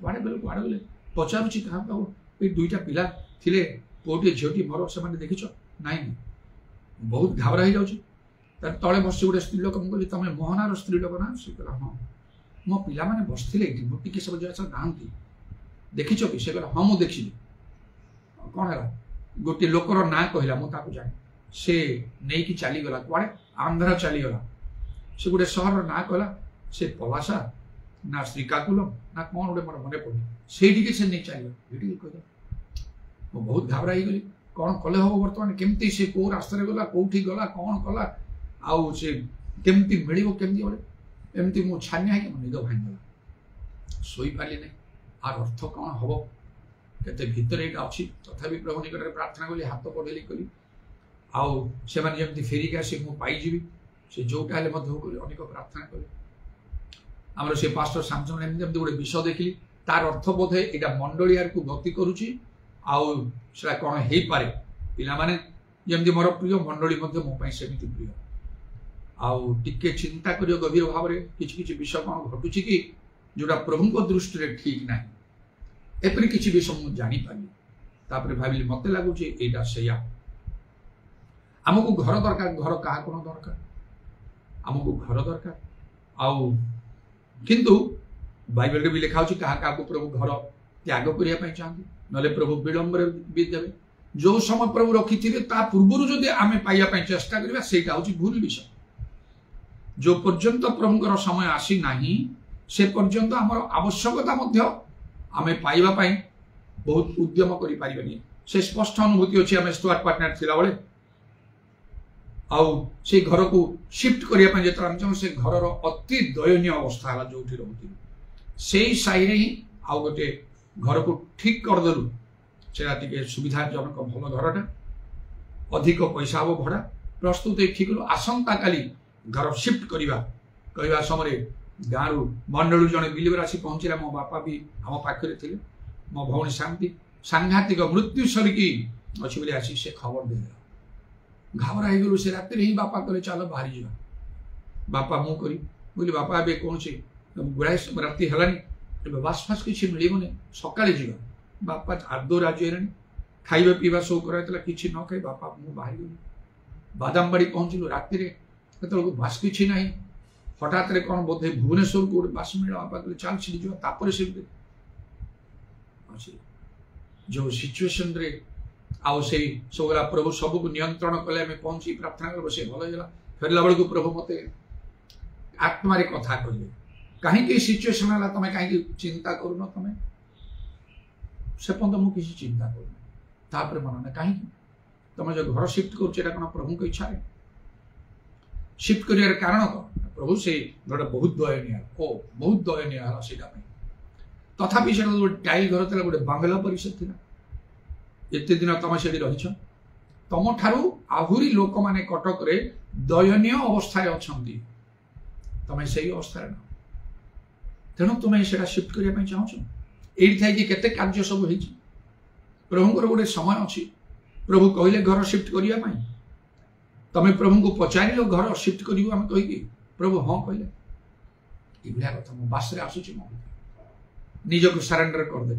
वाडे बेले पचारुची कहा पाऊ ए दुईटा पिला थिले पोटे झोटी मोर से माने देखिछो नाही बहुत घाबरा ही जाउची तर तळे बसी गोटे स्त्री लोक कहली तमे मोहनार स्त्री लोक ना से कहला हां मो पिला माने बसथिले एठी मोटी के सब जैसा नांती देखिछो कि से कहला हां मु देखिली कोन हला गोटे लोकर ना कहला मु ताकू जाने से नै कि चली गला कोडे आंध्र चलीगला से गोटे सहर ना कहला से पलासा ना श्रीकाकुलम ना कौन गोटे मोर मन पड़े से नहीं चलिए कह बहुत घाबरा गली कौन कले हम बर्तमान केमती से कौ रास्ता गला कौटी गला कौन कला आउ से केमती मिल केमती बोले एमती मो छानिया है निद भांगला शोई पारे ना आर अर्थ कौन हम केते भितर यहाँ अच्छी तथापि प्रभु निकट प्रार्थना कली हाथ पढ़ेली कली आउ से फेरिक आसी मु पाइजी से जोटा अनेक प्रार्थना कले आमर से पास्टर सामसन एमती गोटे विषय देखिली तार अर्थ बोधे यहाँ मंडलियार को गति करुच्ची आउ से कौन हो पारे पिला माने जमती मोर प्रिय मंडली मो सेमती प्रिय आउ टिके चिंता करियो गभीर भाव में किछि विषय कौन घटुची कि जोटा प्रभु दृष्टि ठीक ना एपरी किछि विषय मु जानी पारी तापर भाबिली मते लागुची एटा सेया आमको घर दरकार घर कहा कोन दरकार आमको घर दरकार आउ किंतु बाइबल भी लिखा होची कहा को प्रभु घर त्याग करिया पई चाहती नले प्रभु विलंब भी देवे जो समय प्रभु रखी ता पूर्व जदि आमे पाइया पई चेष्टा करिबा सेटा होची भूल विषय जो पर्यंत प्रभुकर समय आसी नाही से पर्यंत आमर आवश्यकता मध्य आमे पाइबा पई बहुत उद्यम करि पारिबनी से स्पष्ट अनुभूति अछि आमे स्टुअर्ट पार्टनर थिला बेले आउ से घर को शिफ्ट करिया पई जेतर हम से घरर अति दयनीय अवस्था हला जोठी रहउती सेही साई रे ही आउ गोटे घर को ठीक कर देलु सेटा टिके सुविधाजनक भल घरटा अधिक पैसा हम भड़ा प्रस्तुत ठीक आसंता काली घर शिफ्ट करवा समय गाँव मंडल जड़े बिलीवर आसी पहुंचला मो बापा भी आम पाखे थे मो भौणी शांति सांघातिक मृत्यु सरिकी अच्छी बोले आसी से खबर दे घाबरा हो गलु से रात ही बापा कहले चलो बाहरी जा बापा मु करी बोली बापा ए कौन से गुड़ाए राति है बासफास किसी मिलने सका जा बापा आदौ राजी है खाइबा पीवा सब कराइला कि न खाई बापा मु बाहरी गली बादामबाड़ी पहुंचलु राति बास किसी ना हठात कौन बोधे भुवनेश्वर को गोटे बास मिला बापा कहले चल छिड़ी जापर से जो सिचुएशन रे आउ से सबला प्रभु सबको नियंत्रण कले आम पहुंची प्रार्थना कर से भल होगा फेरला बेलू प्रभु मत आत्मारे कथा कहले कहीं सिचुएशन है तुम कहीं चिंता करून तुम से पर्यंत मुझे किसी चिंता करूना मन ना कहीं तुम जो घर शिफ्ट कर प्रभु की इच्छा है शिफ्ट कर कारण कौन प्रभु से गोटे बहुत दयनीय बहुत दयनीय है सीटा तथापि से गोटे टाइल घर था गोटे बांगला परिषद थी एत दिन तुम से रही तुम ठारू आहरी लोक मैंने कटक रे दयनीय अवस्था अच्छा तुम से अवस्था न तेणु तुम्हें से शिफ्ट करने चाहूँ ये थी केते कार्य सब हो प्रभुंर गोटे समय अच्छी प्रभु कहले घर शिफ्ट करने तमें प्रभु को पचार घर शिफ्ट कर कहीकि प्रभु हाँ कहले ये कथा मो बास आसूची मो निजक सरेंडर करदे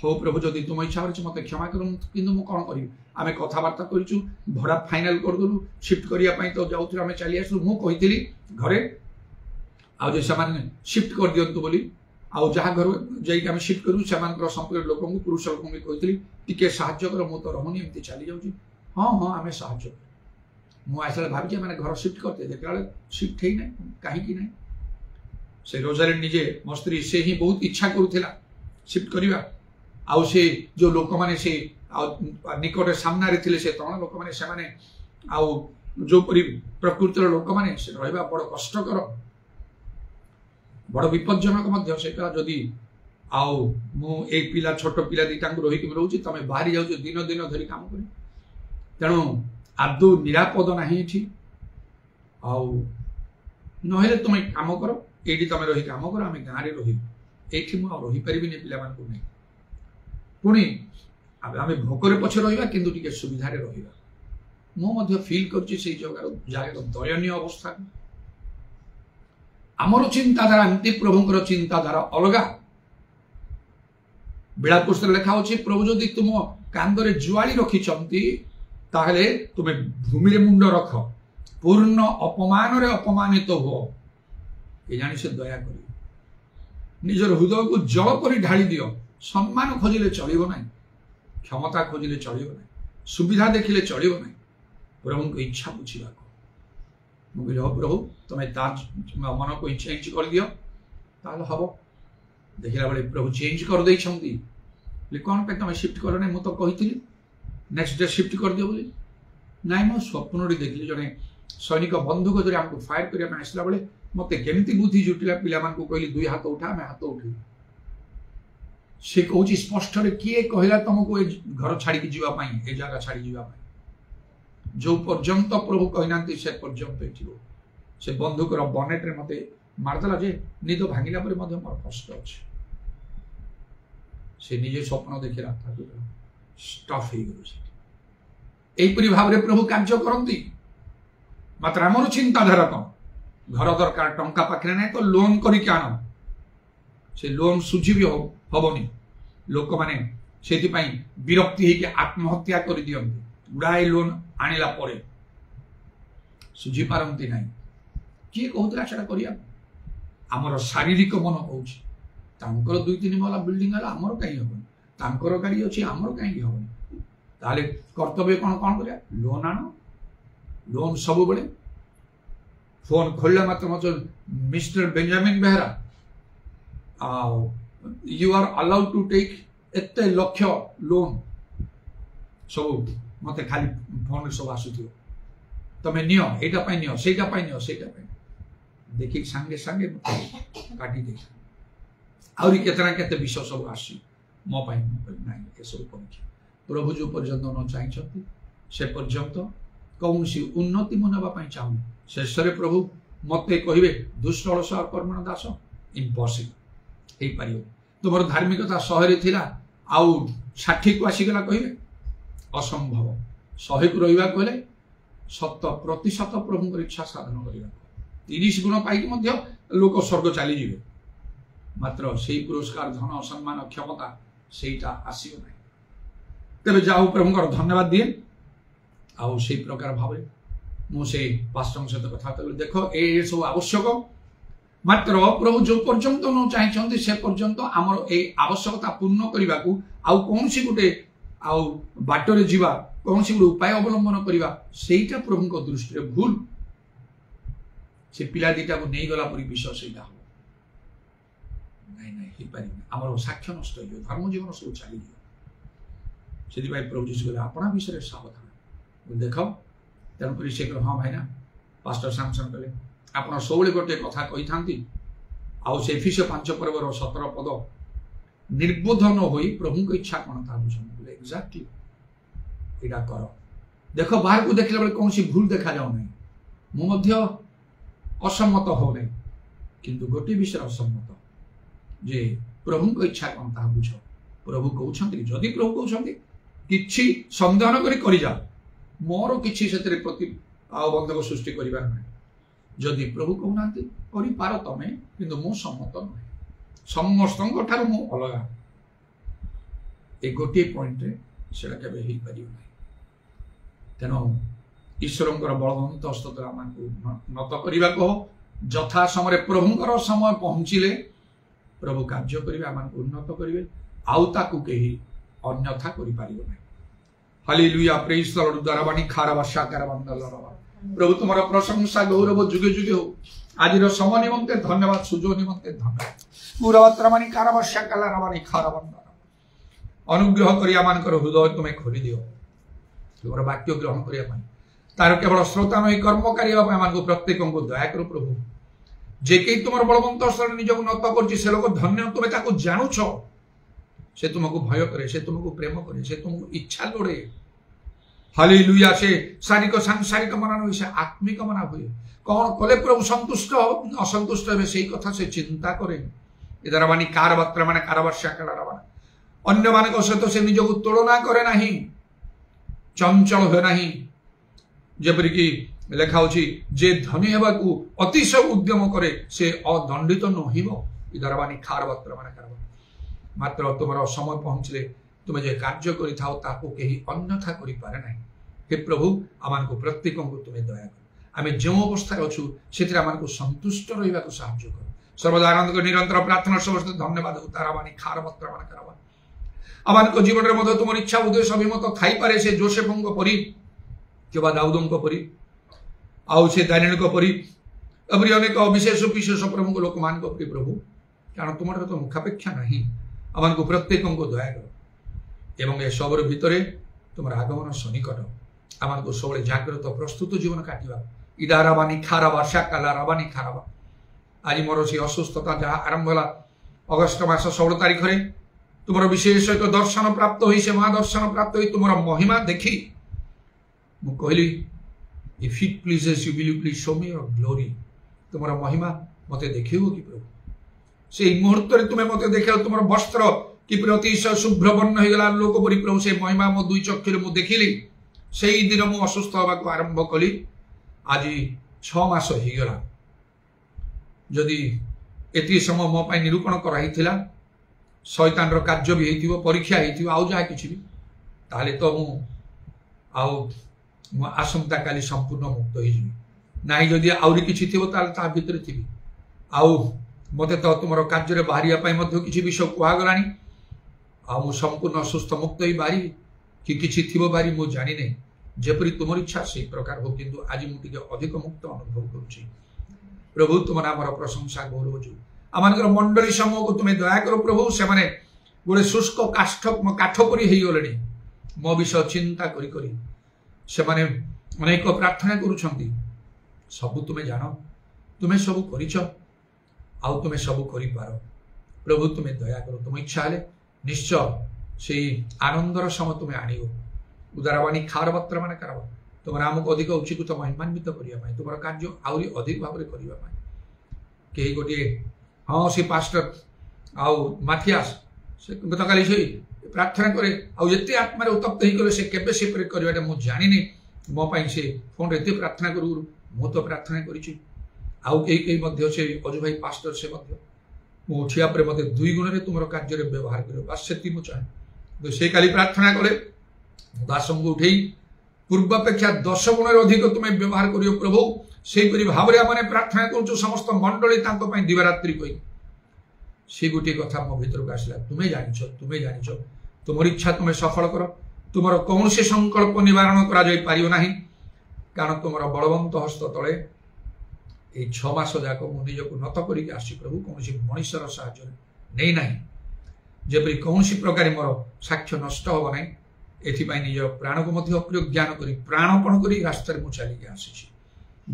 हो प्रभु जदि तुम इच्छा हो मत क्षमा कर कि कौन करी आम कथबार्ता करूँ भड़ा फाइनाल करदेलु शिफ्ट करने तो जाऊँ आम चली आसलु मुझे घरे आज शिफ्ट कर दिंतु बोली आउ जहाँ घर जाइए शिफ्ट करूँ से संपर्क लोक पुरुष लोक कही टी साहय कर मु तो रहुनी एमती चली जाऊँ हाँ हाँ आम साहय मुझे भावी मैंने घर शिफ्ट करते देखा शिफ्ट ही ना कहीं ना से रोजालिन निजे मो स्त्री से ही बहुत इच्छा करूला शिफ्ट करवा आउ से जो लोक मैंने से निकट सामने थे से तरण लोक मैंने आउ जो प्रकृतिर लोक मैंने रहा बड़ कष्टकर बड़ विपज्जनक सेटा जदि आउ मु एक पिला छोट पिला दीटा रही रोचे तुम बाहरी जाऊ दिन दिन धरी काम कर तेणु आदौ निरापद नहीं आउ ना तुम कम कर ये तुम रही कम कर आम गाँव में रही मुझे पारि पिला नहीं पुणी आम भोकर पछे रहा कि सुविधा रहा मु फिल कर जगह दयनीय अवस्था आमर चिंताधारा एमती प्रभुंर चिंताधारा अलगा बेला पुस्तक लिखा हो प्रभु जदि तुम कांदरे जुआली रखिंट ताहले तुम्हें भूमि रे मुंड रख पूर्ण अपमान रे अपमानित हो ये जानी से दया कर निजर हृदय को जल कर ढाली दियो सम्मान खोजिले चलिबो ना क्षमता खोजिले चलिबो ना सुविधा देखिले चलिबो ना प्रभु को इच्छा बुझा मुझे हो प्रभु तुम्हें मन को चेंज कर दियो ताल हम देखला बेले प्रभु चेंज कर दे कौन पे तुम शिफ्ट कर नहीं तो कही नेक्स्ट डे शिफ्ट कर दियो बोली नाई मो स्वप्न देखली जड़े सैनिक बंधुक जो आमको फायर करने आसला बेले मत केमी बुद्धि जुटिला पिला कहली 2 हाथ उठा मैं हाथ उठे से कहूँ स्पष्ट किए कहला तुमको घर छाड़ी जावाई ए जगह छाड़ी जावाई जो पर्यंत प्रभु कहना से पर्यंत ये से बंधुकर बनेट्रे मत मारदेला जे निद भांगिला मोर कष्ट अच्छे से निजे स्वप्न देखी स्टफ हो भाव प्रभु कार्य करती मात्र आम चिंताधारा कौन घर दरकार टंका पाखे ना तो लोन करके आण से लोन सुझी भी हेनी लोक मैंने से विरक्ति होकर आत्महत्या कर दिखती गुड़ाए लोन आणला परे सुझी पारती ना किए कहूला से आमर शारीरिक मन कहूँ 2-3 महला बिल्डिंग है आमर कहीं हेनी गाड़ी अच्छी आमर कहीं हेनी ताले कर्तव्य कौन कौन कर लोन आण लोन सब बड़े फोन खोलने मात्र मत mister Benjamin Behera you are allowed to take एत लक्ष लोन सब मत खाली फोन सब आसुथ तमें नियो से देखिए सांगे सांगे काटी दे आहरी केते विषय सब आसी मो ना ये सब कर प्रभु जो पर्यंत न चाहिए से पर्यंत कौन सी उन्नति मनवाई चाहूँ शेष प्रभु मत कहे दुष्ट अलस कर्मण दास इम्पॉसिबल हो पार तुम धार्मिकता 100 थिला आउ 60 को आसीगला कहे असंभव 100 को रहा कहले 100% प्रभु इच्छा साधन करने 30 गुण पाई लोक स्वर्ग चलीजे मात्र से पुरस्कार धन सम्मान क्षमता सेटा आसो ना तेरे जाऊ प्रभु धन्यवाद दिए आउ से प्रकार भाव मुझे पास्टर सहित कथा देख ये सब आवश्यक मात्र प्रभु जो पर्यंत न चाहिए से पर्यंत आमर ए आवश्यकता पूर्ण करने को आउ कौन सी गोटे आउ बाटरे जीवा कौन सी गोटे उपाय अवलंबन करवा सेटा प्रभु दृष्टि भूल से पिला दीटा को नहीं गला परी विषय से हम नहीं पार आम साक्ष्य नष्ट हो धर्म जीवन सब चली से प्रभु जी कहले अपना विषय सावधान देख तेणुक से हाँ भाई ना पास्टर सैमसन कहले आप सब गोटे कथा कही था आउ से एफिसियो 5 पर्वर 17 पद निर्बोधन हो प्रभु की इच्छा कौन था बुझे एक्जाक्टली यहाँ कर देख बाहर को देखला बेले कौन सी भूल देखा जाऊ ना मुझे असम्मत हो नहीं किंतु गोटे विषय असम्मत जे प्रभु की इच्छा कौन ता बुझ प्रभु कहते जदि प्रभु कहते किछि संधान करी जा मोर किछि से प्रति बंधक सृष्टि करिबार ना जदि प्रभु कहना करि पार तमे किंतु मो सम्मत न समस्त मु अलगा ए गोटे पॉइंट रे सेटा केबे ही पारियो ना तेनो ईश्वरंकर बलवंत हस्त आमको नत करने को यथा समय प्रभुंकर समय पहुँचले प्रभु कार्य करेंगे आमको उन्नत करेंगे आउ ताकू कहीं अन्यथा कर हालेलुया प्रेज द लॉर्ड दरबानी खारबा शाकरबंद प्रभु तुम्हारा प्रशंसा गौरव जुगे जुगे हो आज समय निमंते धन्यवाद सुजो निमंते धन्यवाद पूराबानी कारबा शाकरबंद खारबंद अनुग्रह करी आमानकर हृदय तुम्हें खोली दियो तुम वाक्य ग्रहण करने तार केवल श्रोता नहीं कर्मकारी को प्रत्येक को दया कर प्रभु जे कई तुम बलवंत स्थल निजक नत कर लोक धन्य तुम्हें जानूच से तुमको भय करे से तुमको प्रेम करे से तुमको इच्छा लोड़े हालेलुया से शारीरिक सांसारिक मना नहीं से आत्मिक मना हुए कौन कले प्रभु संतुष्ट असंतुष्ट हे से कथा से चिंता करे इधर मानी कार बात्रा माने कारबार्षा कलाराबाना अन्य मान सहित से निजक तुलना करे नहीं चंचल हुए नहीं जपरिक लेखा जे धनी होगा अतिशय उद्यम करे से अदंडित नहिब इधरबानी खार बात्र माने कार मात्र तुम समय पहुँचले तुम्हें जे कार्य करी कहीं अन्यथा करि पारे नहीं हे प्रभु आम को प्रत्येक को तुम्हें दया कर आम जो अवस्था अच्छु से संतुष्ट रहा साहाय्य कर सर्वदा आनंद निरंतर प्रार्थना समस्त धन्यवाद ताराबानी खार बात्र माने कार आम जीवन में तुम इच्छा उद्देश्य अभिमत थी पारे से जोसेफ परी कि दाऊद परी आउ से दैनिक परी एपरी अनेक विशेष विशेष प्रमुख लोक मान प्रिय प्रभु कारण तुम तो मुखापेक्षा नहीं आम को प्रत्येक को दया कर एवं ए सबर भितर तुम आगमन सन्निकट आम को सब जाग्रत प्रस्तुत जीवन काटा इदा राबानी खाराबा शाकाला राबानी खाराबा आज मोर से असुस्थता जहाँ आरंभ है अगस्ट मास 16 तारीख में तुम विशेष एक दर्शन प्राप्त हुई से महादर्शन प्राप्त हुई तुम महिमा देखी मु कहली if it pleases you will you please show me your glory तुम महिमा मत देखो कि प्रभु से मुहूर्त तुम्हें मत देख तुम वस्त्र कि अतिशय शुभ्र वर्ण हो गला लोक परी प्रभु से महिमा मो दुई चक्षु मु देखिली से दिन मु असुस्थ होगा आरंभ कली आज 6 मास हो गला जदि एति समय मो पाई निरूपण कराई शैतान रो कार्य भी हेतिबो परीक्षा हेतिबो आउ जा किछि भी ताले तो मु आसंता काली संपूर्ण मुक्त हो जिवि नाही जदि आउरी किछि थिबो ताले ता भितर थिबि आउ मते तो तुमरो कार्य रे बाहरिया पाई मध्ये किछि विषय कुआ गलानी आ मु संपूर्ण सुस्थ मुक्त होई बारी कि किछि थिबो बारी मु जानि नै जेपरि तुमर इच्छा से प्रकार हो किंतु आज मु टिके अधिक मुक्त अनुभव करूछि प्रभु तुम नामर प्रशंसा गौरव जो आमर मंडली समूह को तुम्हें दया कर प्रभु से माने गोटे शुष्क काठ परी गले मो विषय चिंता करी से माने अनेक प्रार्थना करुछंती सबु तुम्हें जान तुम्हें सब करिछ आउ तुम्हें सब करि पारो प्रभु तुम्हें दया करो तुम इच्छा हेले निश्चय से आनंदर समय तुम्हें आनियो उदारवाणी खार पत्र माने करब तुम नाम को अधिक उचित महिमान्वित करने तुम कार्य आहरी अधिक भाव में करने कई गोटे हाँ से पास्टर आउ माथियास से गतकाली से प्रार्थना करे आते आत्मा उत्तप्त हो से केबे से करवाटा मुझे जानी मो पाई से फोन एत प्रार्थना करू मु तो प्रार्थना करी आउ कई से अजु भाई पास्टर से मु उठिया पर मत 2 गुण में तुम कार्य व्यवहार कर बस से मुझे चाहे से काली प्रार्थना कले दास को उठे पूर्वापेक्षा 10 गुण अधिक तुम्हें व्यवहार करियो प्रभु से भाव में प्रार्थना करूँ समस्त मंडली दिवारात्रि कही से गोटे कथा मो भीतर को आसला तुम्हें जानिछ तुम इच्छा तुम्हें सफल कर तुम कौन से संकल्प निवारण करा कारण तुम बलवंत हस्त तले ये 6 मास जाक मुझे नत करके आसी प्रभु कौन मनुष्यर साहाय्य नहीं ना जेपरी कौन प्रकार मोर साक्ष्य नष्ट हम ना एथिपाई निज प्राण को मध्य अप्रिय ज्ञान करी प्राणपण करी रास्ता मु चलिके आसी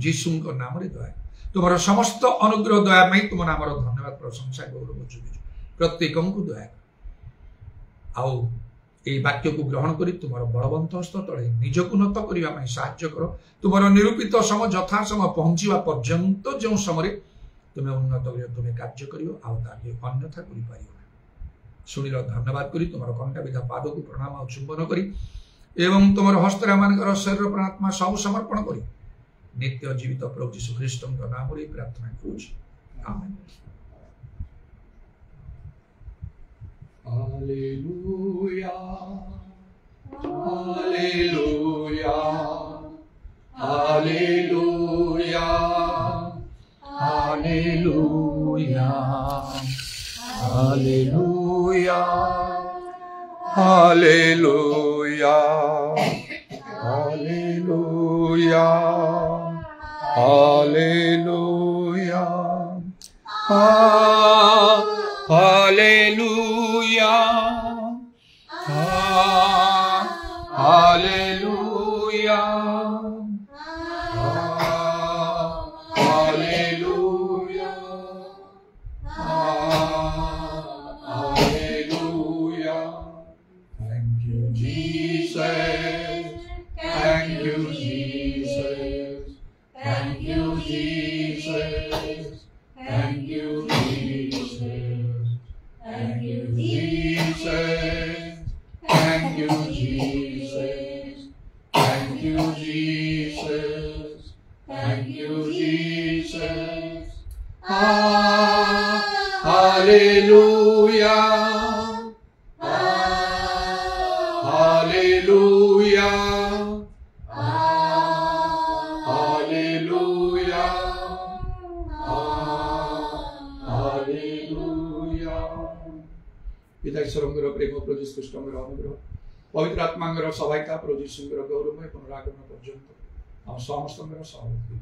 जीशु नाम दया तुम समस्त अनुग्रह दया में तुम नाम धन्यवाद प्रशंसा गौरव जुगे प्रत्येक को दया आउ ये वाक्य को ग्रहण करी तुम बलवंत हस्त तले निजक नत करने साहाय्य कर तुम निरूपित समय यथा समय पहुंचा पर्यंत जो समय तुम्हें उन्नत तुम्हें कार्य कर अन्यथा कर शुणिल धन्यवाद करी तुम कंटा विधा पाद को प्रणाम और चुंबन करी एवं तुम हस्तरा मान शरीर प्राणात्मा सब समर्पण करी नित्य जीवित प्रभु यीशु ख्रीष्ट नाम प्रार्थना करूँ आमेन। Hallelujah, Hallelujah, Hallelujah, Hallelujah, Hallelujah, Hallelujah, Hallelujah, Hallelujah, Hallelujah, Hallelujah, Hallelujah, Hallelujah. Thank you, Jesus. Thank you, Jesus. Thank you, Jesus. Thank you, Jesus. Thank you, Jesus. Thank you, Jesus. Thank you, Jesus. Thank you, Jesus. Hallelujah. Hallelujah. Hallelujah. पिता ईश्वर प्रेम प्रभु यीशु ख्रीष्ट अनुग्रह पवित्र आत्मा सहायता प्रभु यीशु गौरवमय पुनरागमन पर्यंत ଆମ ସମସ୍ତଙ୍କର ସହମତି।